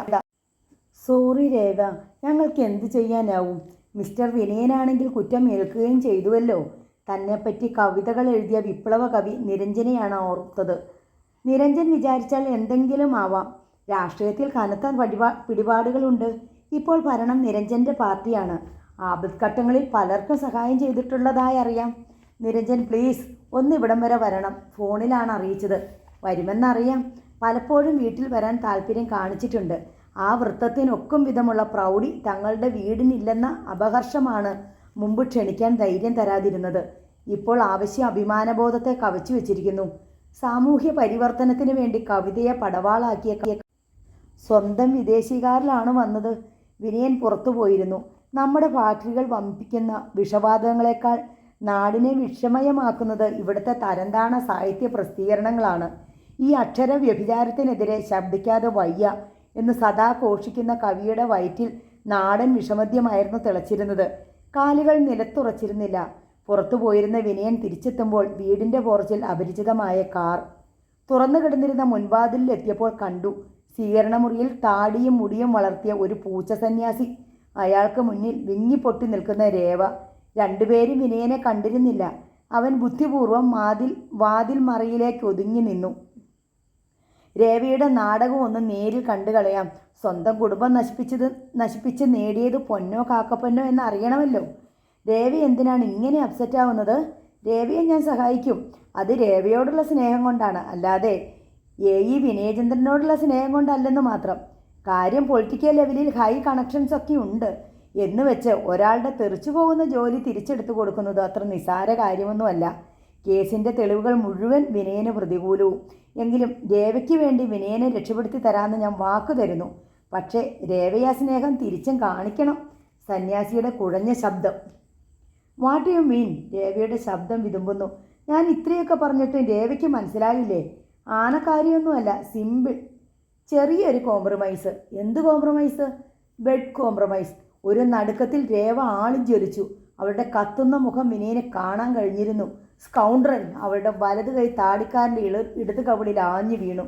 [SPEAKER 1] സോറി രേവ, ഞങ്ങൾക്ക് എന്ത് ചെയ്യാനാവും? മിസ്റ്റർ വിനയനാണെങ്കിൽ കുറ്റം ഏൽക്കുകയും ചെയ്തുവല്ലോ. തന്നെപ്പറ്റി കവിതകൾ എഴുതിയ വിപ്ലവ കവി നിരഞ്ജനെയാണ് ഓർത്തത്. നിരഞ്ജൻ വിചാരിച്ചാൽ എന്തെങ്കിലും ആവാം. രാഷ്ട്രീയത്തിൽ കനത്ത പിടിപാടുകളുണ്ട്. ഇപ്പോൾ ഭരണം നിരഞ്ജൻ്റെ പാർട്ടിയാണ്. ആപത്ഘട്ടങ്ങളിൽ പലർക്കും സഹായം ചെയ്തിട്ടുള്ളതായി അറിയാം. നിരഞ്ജൻ പ്ലീസ് ഒന്ന് ഇവിടം വരെ വരണം. ഫോണിലാണ് അറിയിച്ചത്. വരുമെന്നറിയാം. പലപ്പോഴും വീട്ടിൽ വരാൻ താല്പര്യം കാണിച്ചിട്ടുണ്ട്. ആ വൃത്തത്തിനൊക്കും വിധമുള്ള പ്രൗഢി തങ്ങളുടെ വീടിനില്ലെന്ന അപഹർഷമാണ് മുമ്പ് ക്ഷണിക്കാൻ ധൈര്യം തരാതിരുന്നത്. ഇപ്പോൾ ആവശ്യം അഭിമാനബോധത്തെ കവച്ചു വെച്ചിരിക്കുന്നു. സാമൂഹ്യ പരിവർത്തനത്തിന് വേണ്ടി കവിതയെ പടവാളാക്കിയ സ്വന്തം വിദേശികാരിലാണ് വന്നത്. വിനയൻ പുറത്തു പോയിരുന്നു. നമ്മുടെ ഫാക്ടറികൾ വമ്പിക്കുന്ന വിഷവാതകങ്ങളെക്കാൾ നാടിനെ വിഷമയമാക്കുന്നത് ഇവിടുത്തെ തരംതാണ സാഹിത്യ പ്രസിദ്ധീകരണങ്ങളാണ്. ഈ അക്ഷര വ്യഭിചാരത്തിനെതിരെ ശബ്ദിക്കാതെ വയ്യ എന്ന് സദാ ഘോഷിക്കുന്ന കവിയുടെ വയറ്റിൽ നാടൻ വിഷമദ്യമായിരുന്നു തിളച്ചിരുന്നത്. കാലുകൾ നിലത്തുറച്ചിരുന്നില്ല. പുറത്തു പോയിരുന്ന വിനയൻ തിരിച്ചെത്തുമ്പോൾ വീടിൻ്റെ പോർച്ചിൽ അപരിചിതമായ കാർ തുറന്നു കിടന്നിരുന്ന മുൻവാതിലിലെത്തിയപ്പോൾ കണ്ടു. സ്വീകരണമുറിയിൽ താടിയും മുടിയും വളർത്തിയ ഒരു പൂച്ച സന്യാസി. അയാൾക്ക് മുന്നിൽ വിങ്ങിപ്പൊട്ടി നിൽക്കുന്ന രേവ. രണ്ടുപേരും വിനയനെ കണ്ടിരുന്നില്ല. അവൻ ബുദ്ധിപൂർവ്വം വാതിൽ മറയിലേക്ക് ഒതുങ്ങി നിന്നു. രേവയുടെ നാടകം ഒന്ന് നേരിൽ കണ്ടു കളയാം. സ്വന്തം കുടുംബം നശിപ്പിച്ച് നേടിയത് പൊന്നോ കാക്കപ്പൊന്നോ എന്ന് അറിയണമല്ലോ. രേവ എന്തിനാണ് ഇങ്ങനെ അപ്സെറ്റ് ആവുന്നത്? രേവയെ ഞാൻ സഹായിക്കും. അത് രേവയോടുള്ള സ്നേഹം കൊണ്ടാണ്, അല്ലാതെ ഈ വിനയചന്ദ്രനോടുള്ള സ്നേഹം കൊണ്ടല്ലെന്ന് മാത്രം. കാര്യം പൊളിറ്റിക്കൽ ലെവലിൽ ഹൈ കണക്ഷൻസ് ഒക്കെ ഉണ്ട് എന്ന് വെച്ച് ഒരാളുടെ തെറിച്ചു പോകുന്ന ജോലി തിരിച്ചെടുത്തു കൊടുക്കുന്നത് അത്ര നിസാര കാര്യമൊന്നുമല്ല. കേസിൻ്റെ തെളിവുകൾ മുഴുവൻ വിനയന് പ്രതികൂലവും. എങ്കിലും രേവയ്ക്ക് വേണ്ടി വിനയനെ രക്ഷപ്പെടുത്തി തരാമെന്ന് ഞാൻ വാക്കു തരുന്നു. പക്ഷേ രേവയാ സ്നേഹം തിരിച്ചും കാണിക്കണം. സന്യാസിയുടെ കുഴഞ്ഞ ശബ്ദം. What you mean? രേവയുടെ ശബ്ദം വിതുമ്പുന്നു. ഞാൻ ഇത്രയൊക്കെ പറഞ്ഞിട്ടും രേവയ്ക്ക് മനസ്സിലായില്ലേ? ആനക്കാരിയൊന്നുമല്ല, സിമ്പിൾ. ചെറിയൊരു കോംപ്രമൈസ്. എന്ത് കോംപ്രമൈസ്? Bed compromise. ഒരു നടുക്കത്തിൽ രേവ ആളി ജ്വലിച്ചു. അവളുടെ കത്തുന്ന മുഖം വിനയനെ കാണാൻ കഴിഞ്ഞിരുന്നു. സ്കൗണ്ടറൻ! അവളുടെ വലത് കൈ താടിക്കാരൻ്റെ ഇടത് കവിളിൽ ആഞ്ഞു വീണു.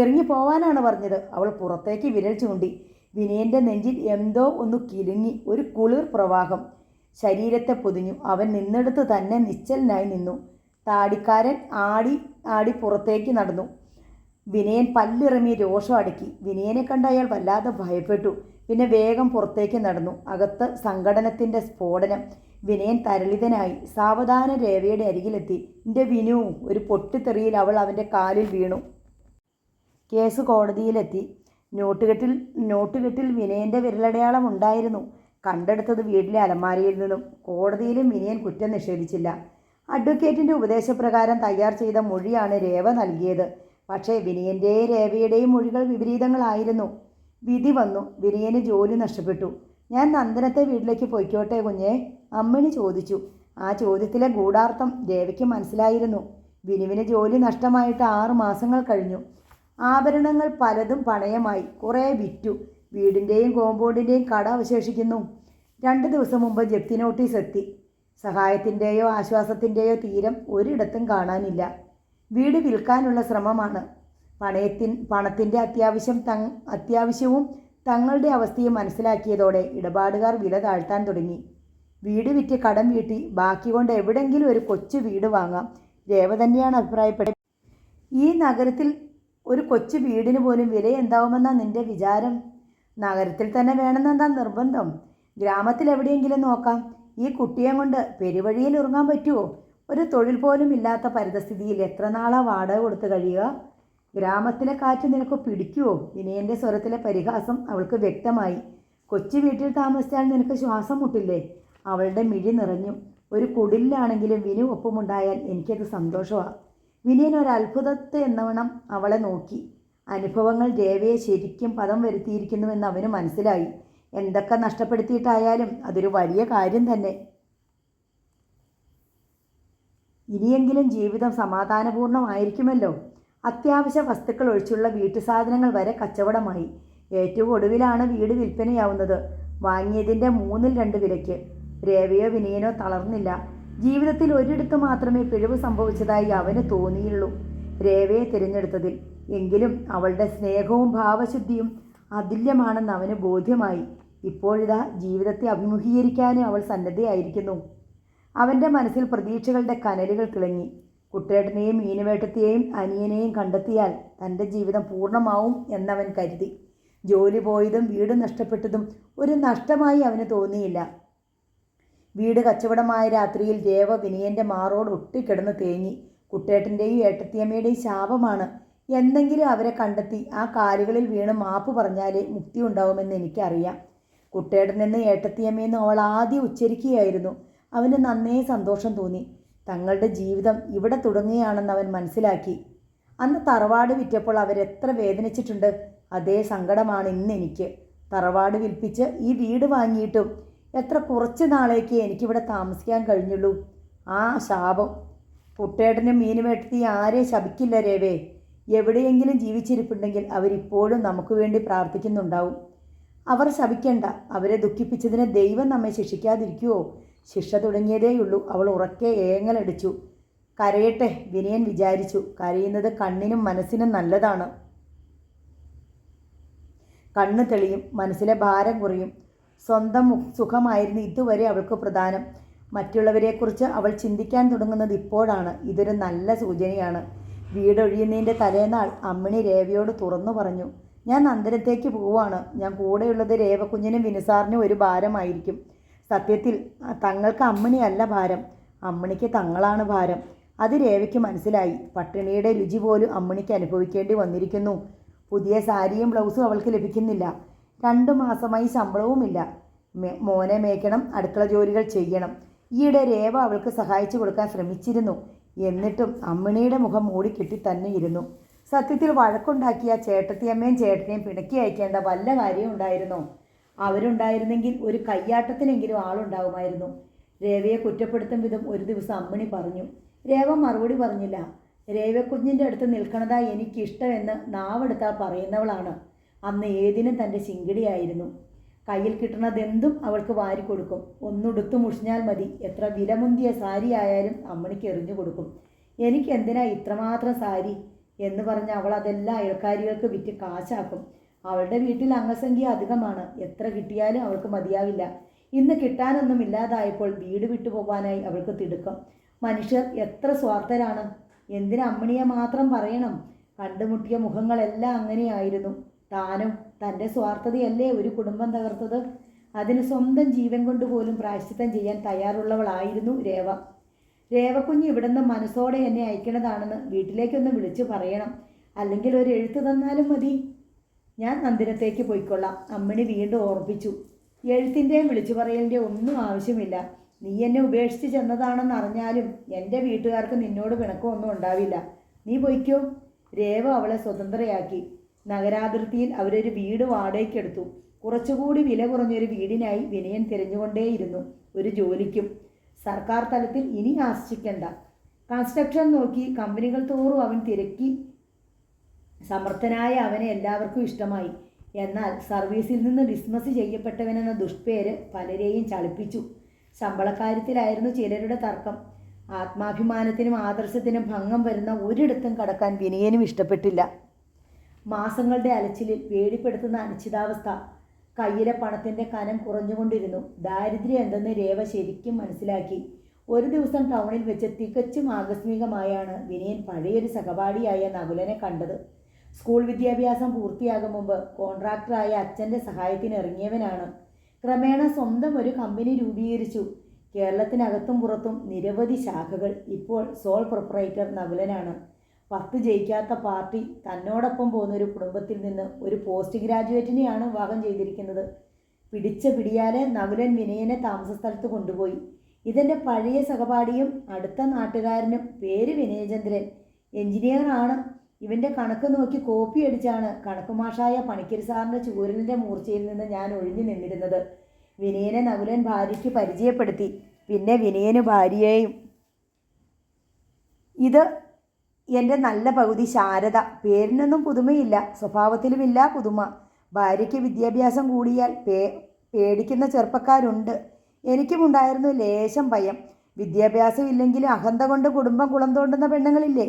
[SPEAKER 1] ഇറങ്ങി പോവാനാണ് പറഞ്ഞത്. അവൾ പുറത്തേക്ക് വിരൽ ചൂണ്ടി. വിനയൻ്റെ നെഞ്ചിൽ എന്തോ ഒന്ന് കിലുങ്ങി. ഒരു കുളിർ പ്രവാഹം ശരീരത്തെ പൊതിഞ്ഞു. അവൻ നിന്നെടുത്ത് തന്നെ നിശ്ചലനായി നിന്നു. താടിക്കാരൻ ആടി പുറത്തേക്ക് നടന്നു. വിനയൻ പല്ലിറമി രോഷം അടക്കി. വിനയനെ കണ്ട് അയാൾ വല്ലാതെ ഭയപ്പെട്ടു. പിന്നെ വേഗം പുറത്തേക്ക് നടന്നു. അകത്ത് സംഘടനത്തിൻ്റെ സ്ഫോടനം. വിനയൻ തരളിതനായി. സാവധാനം രേവയുടെ അരികിലെത്തി. എൻ്റെ വിനു! ഒരു പൊട്ടിത്തെറിയിൽ അവൾ അവൻ്റെ കാലിൽ വീണു. കേസ് കോടതിയിലെത്തി. നോട്ടുകെട്ടിൽ വിനയൻ്റെ വിരലടയാളം ഉണ്ടായിരുന്നു. കണ്ടെടുത്തത് വീട്ടിലെ അലമാരയിൽ നിന്നും. കോടതിയിലും വിനയൻ കുറ്റം നിഷേധിച്ചില്ല. അഡ്വക്കേറ്റിൻ്റെ ഉപദേശപ്രകാരം തയ്യാർ ചെയ്ത മൊഴിയാണ് രേവ നൽകിയത്. പക്ഷേ വിനയൻ്റെയും രേവയുടെയും മൊഴികൾ വിപരീതങ്ങളായിരുന്നു. വിധി വന്നു. വിനയന് ജോലി നഷ്ടപ്പെട്ടു. ഞാൻ നന്ദനത്തെ വീട്ടിലേക്ക് പൊയ്ക്കോട്ടെ കുഞ്ഞേ? അമ്മിണി ചോദിച്ചു. ആ ചോദ്യത്തിലെ ഗൂഢാർത്ഥം രേവയ്ക്ക് മനസ്സിലായിരുന്നു. വിനുവിന് ജോലി നഷ്ടമായിട്ട് 6 മാസങ്ങൾ കഴിഞ്ഞു. ആഭരണങ്ങൾ പലതും പണയമായി. കുറേ വിറ്റു. വീടിൻ്റെയും കോമ്പൗണ്ടിൻ്റെയും കട അവശേഷിക്കുന്നു. 2 ദിവസം മുമ്പ് ജപ്തി നോട്ടീസ് എത്തി. സഹായത്തിൻ്റെയോ ആശ്വാസത്തിൻ്റെയോ തീരം ഒരിടത്തും കാണാനില്ല. വീട് വിൽക്കാനുള്ള ശ്രമമാണ്. പണത്തിൻ്റെ അത്യാവശ്യവും തങ്ങളുടെ അവസ്ഥയും മനസ്സിലാക്കിയതോടെ ഇടപാടുകാർ വില താഴ്ത്താൻ തുടങ്ങി. വീട് വിറ്റ് കടം വീട്ടി ബാക്കി കൊണ്ട് എവിടെയെങ്കിലും ഒരു കൊച്ചു വീട് വാങ്ങാം. രേവ തന്നെയാണ് അഭിപ്രായപ്പെട്ടത്. ഈ നഗരത്തിൽ ഒരു കൊച്ചു വീടിന് പോലും വില എന്താവുമെന്നാണ് നിൻ്റെ വിചാരം? നഗരത്തിൽ തന്നെ വേണമെന്നെന്താ നിർബന്ധം? ഗ്രാമത്തിൽ എവിടെയെങ്കിലും നോക്കാം. ഈ കുട്ടിയെ കൊണ്ട് പെരുവഴിയിൽ ഇറങ്ങാൻ പറ്റുമോ? ഒരു തൊഴിൽ പോലും ഇല്ലാത്ത പരിതസ്ഥിതിയിൽ എത്ര നാളാണ് വാടക കൊടുത്ത് കഴിയുക? ഗ്രാമത്തിലെ കാറ്റ് നിനക്ക് പിടിക്കുമോ? വിനയൻ്റെ സ്വരത്തിലെ പരിഹാസം അവൾക്ക് വ്യക്തമായി. കൊച്ചു വീട്ടിൽ താമസിച്ചാൽ നിനക്ക് ശ്വാസം മുട്ടില്ലേ? അവളുടെ മിഴി നിറഞ്ഞു. ഒരു കുടിലാണെങ്കിലും വിനു ഒപ്പമുണ്ടായാൽ എനിക്കത് സന്തോഷമാണ്. വിനയൻ ഒരത്ഭുതത്തെ എന്നവണ്ണം അവളെ നോക്കി. അനുഭവങ്ങൾ രേവയെ ശരിക്കും പദം വരുത്തിയിരിക്കുന്നുവെന്ന് അവന് മനസ്സിലായി. എന്തൊക്കെ നഷ്ടപ്പെടുത്തിയിട്ടായാലും അതൊരു വലിയ കാര്യം തന്നെ. ഇനിയെങ്കിലും ജീവിതം സമാധാനപൂർണ്ണമായിരിക്കുമല്ലോ. അത്യാവശ്യ വസ്തുക്കൾ ഒഴിച്ചുള്ള വീട്ടുസാധനങ്ങൾ വരെ കച്ചവടമായി. ഏറ്റവും ഒടുവിലാണ് വീട് വിൽപ്പനയാവുന്നത്. വാങ്ങിയതിൻ്റെ 2 വിലയ്ക്ക്. രേവയോ വിനയനോ തളർന്നില്ല. ജീവിതത്തിൽ ഒരിടത്ത് മാത്രമേ പിഴവ് സംഭവിച്ചതായി അവന് തോന്നിയുള്ളൂ, രേവയെ തിരഞ്ഞെടുത്തതിൽ. എങ്കിലും അവളുടെ സ്നേഹവും ഭാവശുദ്ധിയും അതുല്യമാണെന്ന് അവന് ബോധ്യമായി. ഇപ്പോഴിതാ ജീവിതത്തെ അഭിമുഖീകരിക്കാനും അവൾ സന്നദ്ധയായിരിക്കുന്നു. അവൻ്റെ മനസ്സിൽ പ്രതീക്ഷകളുടെ കനലുകൾ തിളങ്ങി. കുട്ടേട്ടനെയും മീനുവേട്ടത്തെയും അനിയനെയും കണ്ടെത്തിയാൽ തൻ്റെ ജീവിതം പൂർണ്ണമാവും എന്നവൻ കരുതി. ജോലി പോയതും വീട് നഷ്ടപ്പെട്ടതും ഒരു നഷ്ടമായി അവന് തോന്നിയില്ല. വീട് കച്ചവടമായ രാത്രിയിൽ രേവ വിനയൻ്റെ മാറോട് ഒട്ടിക്കിടന്ന് തേങ്ങി. കുട്ടേട്ടൻ്റെയും ഏട്ടത്തിയമ്മയുടെയും ശാപമാണ്. എന്തെങ്കിലും അവരെ കണ്ടെത്തി ആ കാലുകളിൽ വീണ് മാപ്പ് പറഞ്ഞാലേ മുക്തി ഉണ്ടാവുമെന്ന് എനിക്കറിയാം. കുട്ടേട്ടനെന്ന് ഏട്ടത്തിയമ്മയെന്ന് അവൾ ആദ്യം ഉച്ചരിക്കുകയായിരുന്നു. അവന് നന്നേ സന്തോഷം തോന്നി. തങ്ങളുടെ ജീവിതം ഇവിടെ തുടങ്ങുകയാണെന്ന് അവൻ മനസ്സിലാക്കി. അന്ന് തറവാട് വിറ്റപ്പോൾ അവരെത്ര വേദനിച്ചിട്ടുണ്ട്. അതേ സങ്കടമാണ് ഇന്ന് എനിക്ക്. തറവാട് വിൽപ്പിച്ച് ഈ വീട് വാങ്ങിയിട്ടും എത്ര കുറച്ച് നാളേക്ക് എനിക്കിവിടെ താമസിക്കാൻ കഴിഞ്ഞുള്ളൂ. ആ ശാപം കുട്ടേട്ടനും മീനുവേട്ടത്തി ആരെയും ശപിക്കില്ല രേവേ. എവിടെയെങ്കിലും ജീവിച്ചിരിപ്പുണ്ടെങ്കിൽ അവരിപ്പോഴും നമുക്ക് വേണ്ടി പ്രാർത്ഥിക്കുന്നുണ്ടാവും. അവർ ശപിക്കണ്ട. അവരെ ദുഃഖിപ്പിച്ചതിന് ദൈവം നമ്മെ ശിക്ഷിക്കാതിരിക്കുമോ? ശിക്ഷ തുടങ്ങിയതേയുള്ളൂ. അവൾ ഉറക്കെ ഏങ്ങലടിച്ചു. കരയട്ടെ, വിനയൻ വിചാരിച്ചു. കരയുന്നത് കണ്ണിനും മനസ്സിനും നല്ലതാണ്. കണ്ണ് തെളിയും, മനസ്സിലെ ഭാരം കുറയും. സ്വന്തം സുഖമായിരുന്നു ഇതുവരെ അവൾക്ക് പ്രധാനം. മറ്റുള്ളവരെക്കുറിച്ച് അവൾ ചിന്തിക്കാൻ തുടങ്ങുന്നത് ഇപ്പോഴാണ്. ഇതൊരു നല്ല സൂചനയാണ്. വീടൊഴിയുന്നതിൻ്റെ തലേനാൾ അമ്മിണി രേവയോട് തുറന്നു പറഞ്ഞു. ഞാൻ നന്ദനത്തേക്ക് പോവാണ്. ഞാൻ കൂടെയുള്ളത് രേവക്കുഞ്ഞിനും വിനുസാറിനും ഒരു ഭാരമായിരിക്കും. സത്യത്തിൽ തങ്ങൾക്ക് അമ്മിണിയല്ല ഭാരം, അമ്മിണിക്ക് തങ്ങളാണ് ഭാരം. അത് രേവയ്ക്ക് മനസ്സിലായി. പട്ടിണിയുടെ രുചി പോലും അമ്മിണിക്ക് അനുഭവിക്കേണ്ടി വന്നിരിക്കുന്നു. പുതിയ സാരിയും ബ്ലൗസും അവൾക്ക് ലഭിക്കുന്നില്ല. 2 മാസമായി ശമ്പളവുമില്ല. മോനെ മേയ്ക്കണം, അടുക്കള ജോലികൾ ചെയ്യണം. ഈയിടെ രേവ അവൾക്ക് സഹായിച്ചു കൊടുക്കാൻ ശ്രമിച്ചിരുന്നു. എന്നിട്ടും അമ്മിണിയുടെ മുഖം മൂടിക്കെട്ടി തന്നെ ഇരുന്നു. സത്യത്തിൽ വഴക്കുണ്ടാക്കിയ ചേട്ടത്തിയമ്മയും ചേട്ടനെയും പിണക്കി അയക്കേണ്ട വല്ല കാര്യവും ഉണ്ടായിരുന്നോ? അവരുണ്ടായിരുന്നെങ്കിൽ ഒരു കയ്യാട്ടത്തിനെങ്കിലും ആളുണ്ടാവുമായിരുന്നു. രേവയെ കുറ്റപ്പെടുത്തും വിധം ഒരു ദിവസം അമ്മിണി പറഞ്ഞു. രേവ മറുപടി പറഞ്ഞില്ല. രേവക്കുഞ്ഞിൻ്റെ അടുത്ത് നിൽക്കണതാ എനിക്കിഷ്ടമെന്ന് നാവെടുത്താൽ പറയുന്നവളാണ്. അന്ന് ഏതിനും തൻ്റെ ചിങ്കിടിയായിരുന്നു. കയ്യിൽ കിട്ടുന്നതെന്തും അവൾക്ക് വാരിക്കൊടുക്കും. ഒന്നുടുത്തു മുഷിഞ്ഞാൽ മതി. എത്ര വിലമുന്തിയ സാരി ആയാലും അമ്മിണിക്ക് എറിഞ്ഞു കൊടുക്കും. എനിക്കെന്തിനാ ഇത്രമാത്രം സാരി എന്ന് പറഞ്ഞ് അവൾ അതെല്ലാം അയൽക്കാരികൾക്ക് വിറ്റ് കാശാക്കും. അവളുടെ വീട്ടിൽ അംഗസംഖ്യ അധികമാണ്. എത്ര കിട്ടിയാലും അവൾക്ക് മതിയാവില്ല. ഇന്ന് കിട്ടാനൊന്നും ഇല്ലാതായപ്പോൾ വീട് വിട്ടു പോകാനായി അവൾക്ക് തിടുക്കം. മനുഷ്യർ എത്ര സ്വാർത്ഥരാണ്! എന്തിന് അമ്മിണിയെ മാത്രം പറയണം? കണ്ടുമുട്ടിയ മുഖങ്ങളെല്ലാം അങ്ങനെയായിരുന്നു. താനും തൻ്റെ സ്വാർത്ഥതയല്ലേ ഒരു കുടുംബം തകർത്തത്. അതിന് സ്വന്തം ജീവൻ കൊണ്ടുപോലും പ്രായശ്ചിത്തം ചെയ്യാൻ തയ്യാറുള്ളവളായിരുന്നു രേവ. രേവക്കുഞ്ഞ് ഇവിടുന്ന് മനസ്സോടെ എന്നെ അയക്കണതാണെന്ന് വീട്ടിലേക്കൊന്ന് വിളിച്ചു പറയണം. അല്ലെങ്കിൽ ഒരു എഴുത്ത് തന്നാലും മതി. ഞാൻ നന്ദിനത്തേക്ക് പോയിക്കൊള്ളാം, അമ്മിണി വീണ്ടും ഓർപ്പിച്ചു. എഴുത്തിൻ്റെയും വിളിച്ചു പറയലിൻ്റെയും ഒന്നും ആവശ്യമില്ല. നീ എന്നെ ഉപേക്ഷിച്ച് ചെന്നതാണെന്ന് അറിഞ്ഞാലും എൻ്റെ വീട്ടുകാർക്ക് നിന്നോട് പിണക്കമൊന്നും ഉണ്ടാവില്ല. നീ പൊയ്ക്കോ. രേവ അവളെ സ്വതന്ത്രയാക്കി. നഗരാതിർത്തിയിൽ അവരൊരു വീട് വാടകയ്ക്കെടുത്തു. കുറച്ചുകൂടി വില കുറഞ്ഞൊരു വീടിനായി വിനയൻ തിരഞ്ഞുകൊണ്ടേയിരുന്നു. ഒരു ജോലിക്കും. സർക്കാർ തലത്തിൽ ഇനി ആശ്രയിക്കണ്ട. കൺസ്ട്രക്ഷൻ നോക്കി കമ്പനികൾ തോറും അവൻ തിരക്കി. സമർത്ഥനായ അവനെ എല്ലാവർക്കും ഇഷ്ടമായി. എന്നാൽ സർവീസിൽ നിന്ന് ഡിസ്മസ് ചെയ്യപ്പെട്ടവനെന്ന ദുഷ്പേര് പലരെയും ചളിപ്പിച്ചു. ശമ്പളക്കാര്യത്തിലായിരുന്നു ചിലരുടെ തർക്കം. ആത്മാഭിമാനത്തിനും ആദർശത്തിനും ഭംഗം വരുന്ന ഒരിടത്തും കടക്കാൻ വിനയനും ഇഷ്ടപ്പെട്ടില്ല. മാസങ്ങളുടെ അലച്ചിലിൽ പേടിപ്പെടുത്തുന്ന അനിശ്ചിതാവസ്ഥ. കയ്യിലെ പണത്തിൻ്റെ കനം കുറഞ്ഞുകൊണ്ടിരുന്നു. ദാരിദ്ര്യം എന്തെന്ന് രേവ ശരിക്കും മനസ്സിലാക്കി. ഒരു ദിവസം ടൗണിൽ വെച്ച് തികച്ചും ആകസ്മികമായാണ് വിനയൻ പഴയൊരു സഹപാഠിയായ നകുലനെ കണ്ടത്. സ്കൂൾ വിദ്യാഭ്യാസം പൂർത്തിയാകും മുമ്പ് കോൺട്രാക്ടറായ അച്ഛൻ്റെ സഹായത്തിന് ഇറങ്ങിയവനാണ്. ക്രമേണ സ്വന്തം ഒരു കമ്പനി രൂപീകരിച്ചു. കേരളത്തിനകത്തും പുറത്തും നിരവധി ശാഖകൾ. ഇപ്പോൾ സോൾ പ്രൊപ്പറേറ്റർ നകുലനാണ്. 10 ജയിക്കാത്ത പാർട്ടി തന്നോടൊപ്പം പോകുന്നൊരു കുടുംബത്തിൽ നിന്ന് ഒരു പോസ്റ്റ് ഗ്രാജുവേറ്റിനെയാണ് വിവാഹം ചെയ്തിരിക്കുന്നത്. പിടിച്ച പിടിയാലെ നകുലൻ വിനയനെ താമസ സ്ഥലത്ത് കൊണ്ടുപോയി. ഇതെൻ്റെ പഴയ സഹപാഠിയും അടുത്ത നാട്ടുകാരനും. പേര് വിനയചന്ദ്രൻ. എഞ്ചിനീയറാണ്. ഇവൻ്റെ കണക്ക് നോക്കി കോപ്പി അടിച്ചാണ് കണക്കുമാഷായ പണിക്കരി സാറിൻ്റെ ചൂരലിൻ്റെ മൂർച്ചയിൽ നിന്ന് ഞാൻ ഒഴിഞ്ഞു നിന്നിരുന്നത്. വിനയനെ നകുലൻ ഭാര്യയ്ക്ക് പരിചയപ്പെടുത്തി. പിന്നെ വിനയന് ഭാര്യയെയും. ഇത് എൻ്റെ നല്ല പകുതി ശാരദ. പേരിനൊന്നും പുതുമയില്ല, സ്വഭാവത്തിലുമില്ല പുതുമ. ഭാര്യയ്ക്ക് വിദ്യാഭ്യാസം കൂടിയാൽ പേടിക്കുന്ന ചെറുപ്പക്കാരുണ്ട്. എനിക്കുമുണ്ടായിരുന്നു ലേശം ഭയം. വിദ്യാഭ്യാസം ഇല്ലെങ്കിലും അഹന്ത കൊണ്ട് കുടുംബം കുളം തോണ്ടുന്ന പെണ്ണുങ്ങളില്ലേ?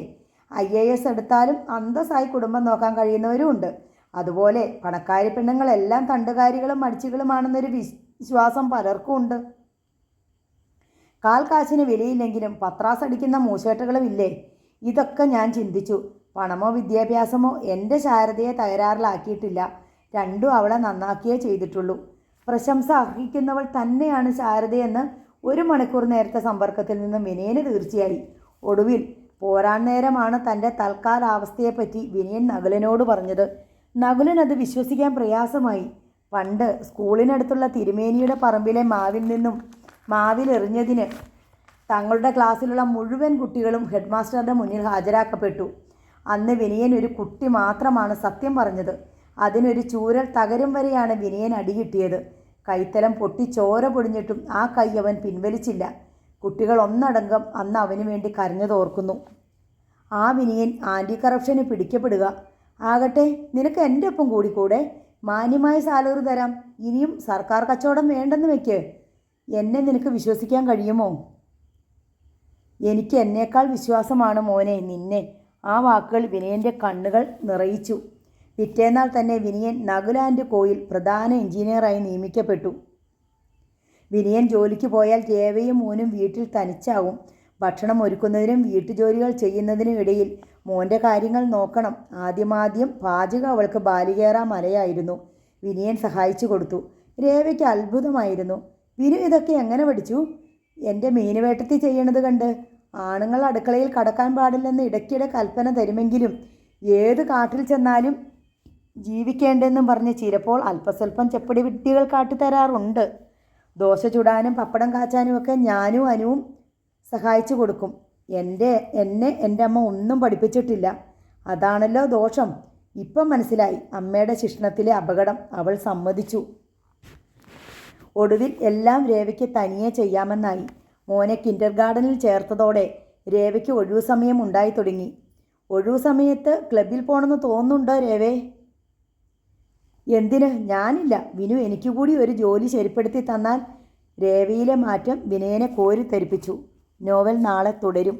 [SPEAKER 1] IAS എടുത്താലും അന്തസ്സായി കുടുംബം നോക്കാൻ കഴിയുന്നവരും ഉണ്ട്. അതുപോലെ പണക്കാരി പെണ്ണുങ്ങളെല്ലാം തണ്ടുകാരികളും മടിച്ചുകളുമാണെന്നൊരു വിശ്വാസം പലർക്കും ഉണ്ട്. കാൽ കാശിന് വിലയില്ലെങ്കിലും പത്രാസ് അടിക്കുന്ന മൂശേട്ടകളും ഇല്ലേ? ഇതൊക്കെ ഞാൻ ചിന്തിച്ചു. പണമോ വിദ്യാഭ്യാസമോ എൻ്റെ ശാരദയെ തകരാറിലാക്കിയിട്ടില്ല. രണ്ടും അവളെ നന്നാക്കിയേ ചെയ്തിട്ടുള്ളൂ. പ്രശംസ അർഹിക്കുന്നവൾ തന്നെയാണ് ശാരദയെന്ന് 1 മണിക്കൂർ നേരത്തെ സമ്പർക്കത്തിൽ നിന്നും വിനയന് തീർച്ചയായി. ഒടുവിൽ പോരാൻ നേരമാണ് തൻ്റെ തൽക്കാലാവസ്ഥയെപ്പറ്റി വിനയൻ നകുലനോട് പറഞ്ഞത്. നകുലൻ അത് വിശ്വസിക്കാൻ പ്രയാസമായി. പണ്ട് സ്കൂളിനടുത്തുള്ള തിരുമേനിയുടെ പറമ്പിലെ മാവിലെറിഞ്ഞതിന് തങ്ങളുടെ ക്ലാസ്സിലുള്ള മുഴുവൻ കുട്ടികളും ഹെഡ് മാസ്റ്ററുടെ മുന്നിൽ ഹാജരാക്കപ്പെട്ടു. അന്ന് വിനയൻ ഒരു കുട്ടി മാത്രമാണ് സത്യം പറഞ്ഞത്. അതിനൊരു ചൂരൽ തകരും വരെയാണ് വിനയൻ അടികിട്ടിയത്. കൈത്തലം പൊട്ടി ചോര പൊടിഞ്ഞിട്ടും ആ കൈ അവൻ പിൻവലിച്ചില്ല. കുട്ടികൾ ഒന്നടങ്കം അന്ന് അവന് വേണ്ടി കരഞ്ഞതോർക്കുന്നു. ആ വിനയൻ ആൻറ്റി കറപ്ഷന് പിടിക്കപ്പെടുക. ആകട്ടെ, നിനക്ക് എൻ്റെ ഒപ്പം കൂടിക്കൂടെ? മാന്യമായ സാലറി തരാം. ഇനിയും സർക്കാർ കച്ചവടം വേണ്ടെന്ന് വെക്ക്. എന്നെ നിനക്ക് വിശ്വസിക്കാൻ കഴിയുമോ? എനിക്ക് എന്നേക്കാൾ വിശ്വാസമാണ് മോനെ നിന്നെ. ആ വാക്കുകൾ വിനയൻ്റെ കണ്ണുകൾ നിറയിച്ചു. പിറ്റേന്നാൾ തന്നെ വിനയൻ നകുൽ ആൻഡ് കോയിൽ പ്രധാന എഞ്ചിനീയറായി നിയമിക്കപ്പെട്ടു. വിനയൻ ജോലിക്ക് പോയാൽ രേവയും മോനും വീട്ടിൽ തനിച്ചാവും. ഭക്ഷണം ഒരുക്കുന്നതിനും വീട്ടുജോലികൾ ചെയ്യുന്നതിനും ഇടയിൽ മോൻ്റെ കാര്യങ്ങൾ നോക്കണം. ആദ്യമാദ്യം പാചകം അവൾക്ക് ബാലികേറാ മലയായിരുന്നു. വിനയൻ സഹായിച്ചു കൊടുത്തു. രേവയ്ക്ക് അത്ഭുതമായിരുന്നു. വിനു ഇതൊക്കെ എങ്ങനെ പഠിച്ചു? എൻ്റെ മീനുവേട്ടത്തി ചെയ്യണത് കണ്ട്. ആണുങ്ങൾ അടുക്കളയിൽ കടക്കാൻ പാടില്ലെന്ന് ഇടയ്ക്കിടെ കൽപ്പന തരുമെങ്കിലും ഏത് കാട്ടിൽ ചെന്നാലും ജീവിക്കേണ്ടെന്നും പറഞ്ഞ് ചിലപ്പോൾ അല്പസ്വല്പം ചെപ്പടി വിദ്യകൾ കാട്ടിത്തരാറുണ്ട്. ദോശ ചുടാനും പപ്പടം കാച്ചാനും ഒക്കെ ഞാനും അനുവും സഹായിച്ചു കൊടുക്കും. എന്നെ എൻ്റെ അമ്മ ഒന്നും പഠിപ്പിച്ചിട്ടില്ല. അതാണല്ലോ ദോഷം. ഇപ്പം മനസ്സിലായി അമ്മയുടെ ശിക്ഷണത്തിലെ അപകടം. അവൾ സമ്മതിച്ചു. ഒടുവിൽ എല്ലാം രേവയ്ക്ക് തനിയെ ചെയ്യാമെന്നായി. മോനെ കിൻഡർ ഗാർഡനിൽ ചേർത്തതോടെ രേവയ്ക്ക് ഒഴിവു സമയം ഉണ്ടായി തുടങ്ങി. ഒഴിവു സമയത്ത് ക്ലബിൽ പോകണമെന്ന് തോന്നുന്നുണ്ടോ രേവേ? എന്തിന്? ഞാനില്ല. വിനു എനിക്ക് കൂടി ഒരു ജോലി ശരിപ്പെടുത്തി തന്നാൽ. രേവയിലെ മാറ്റം വിനയനെ കോരിത്തരിപ്പിച്ചു. നോവൽ നാളെ തുടരും.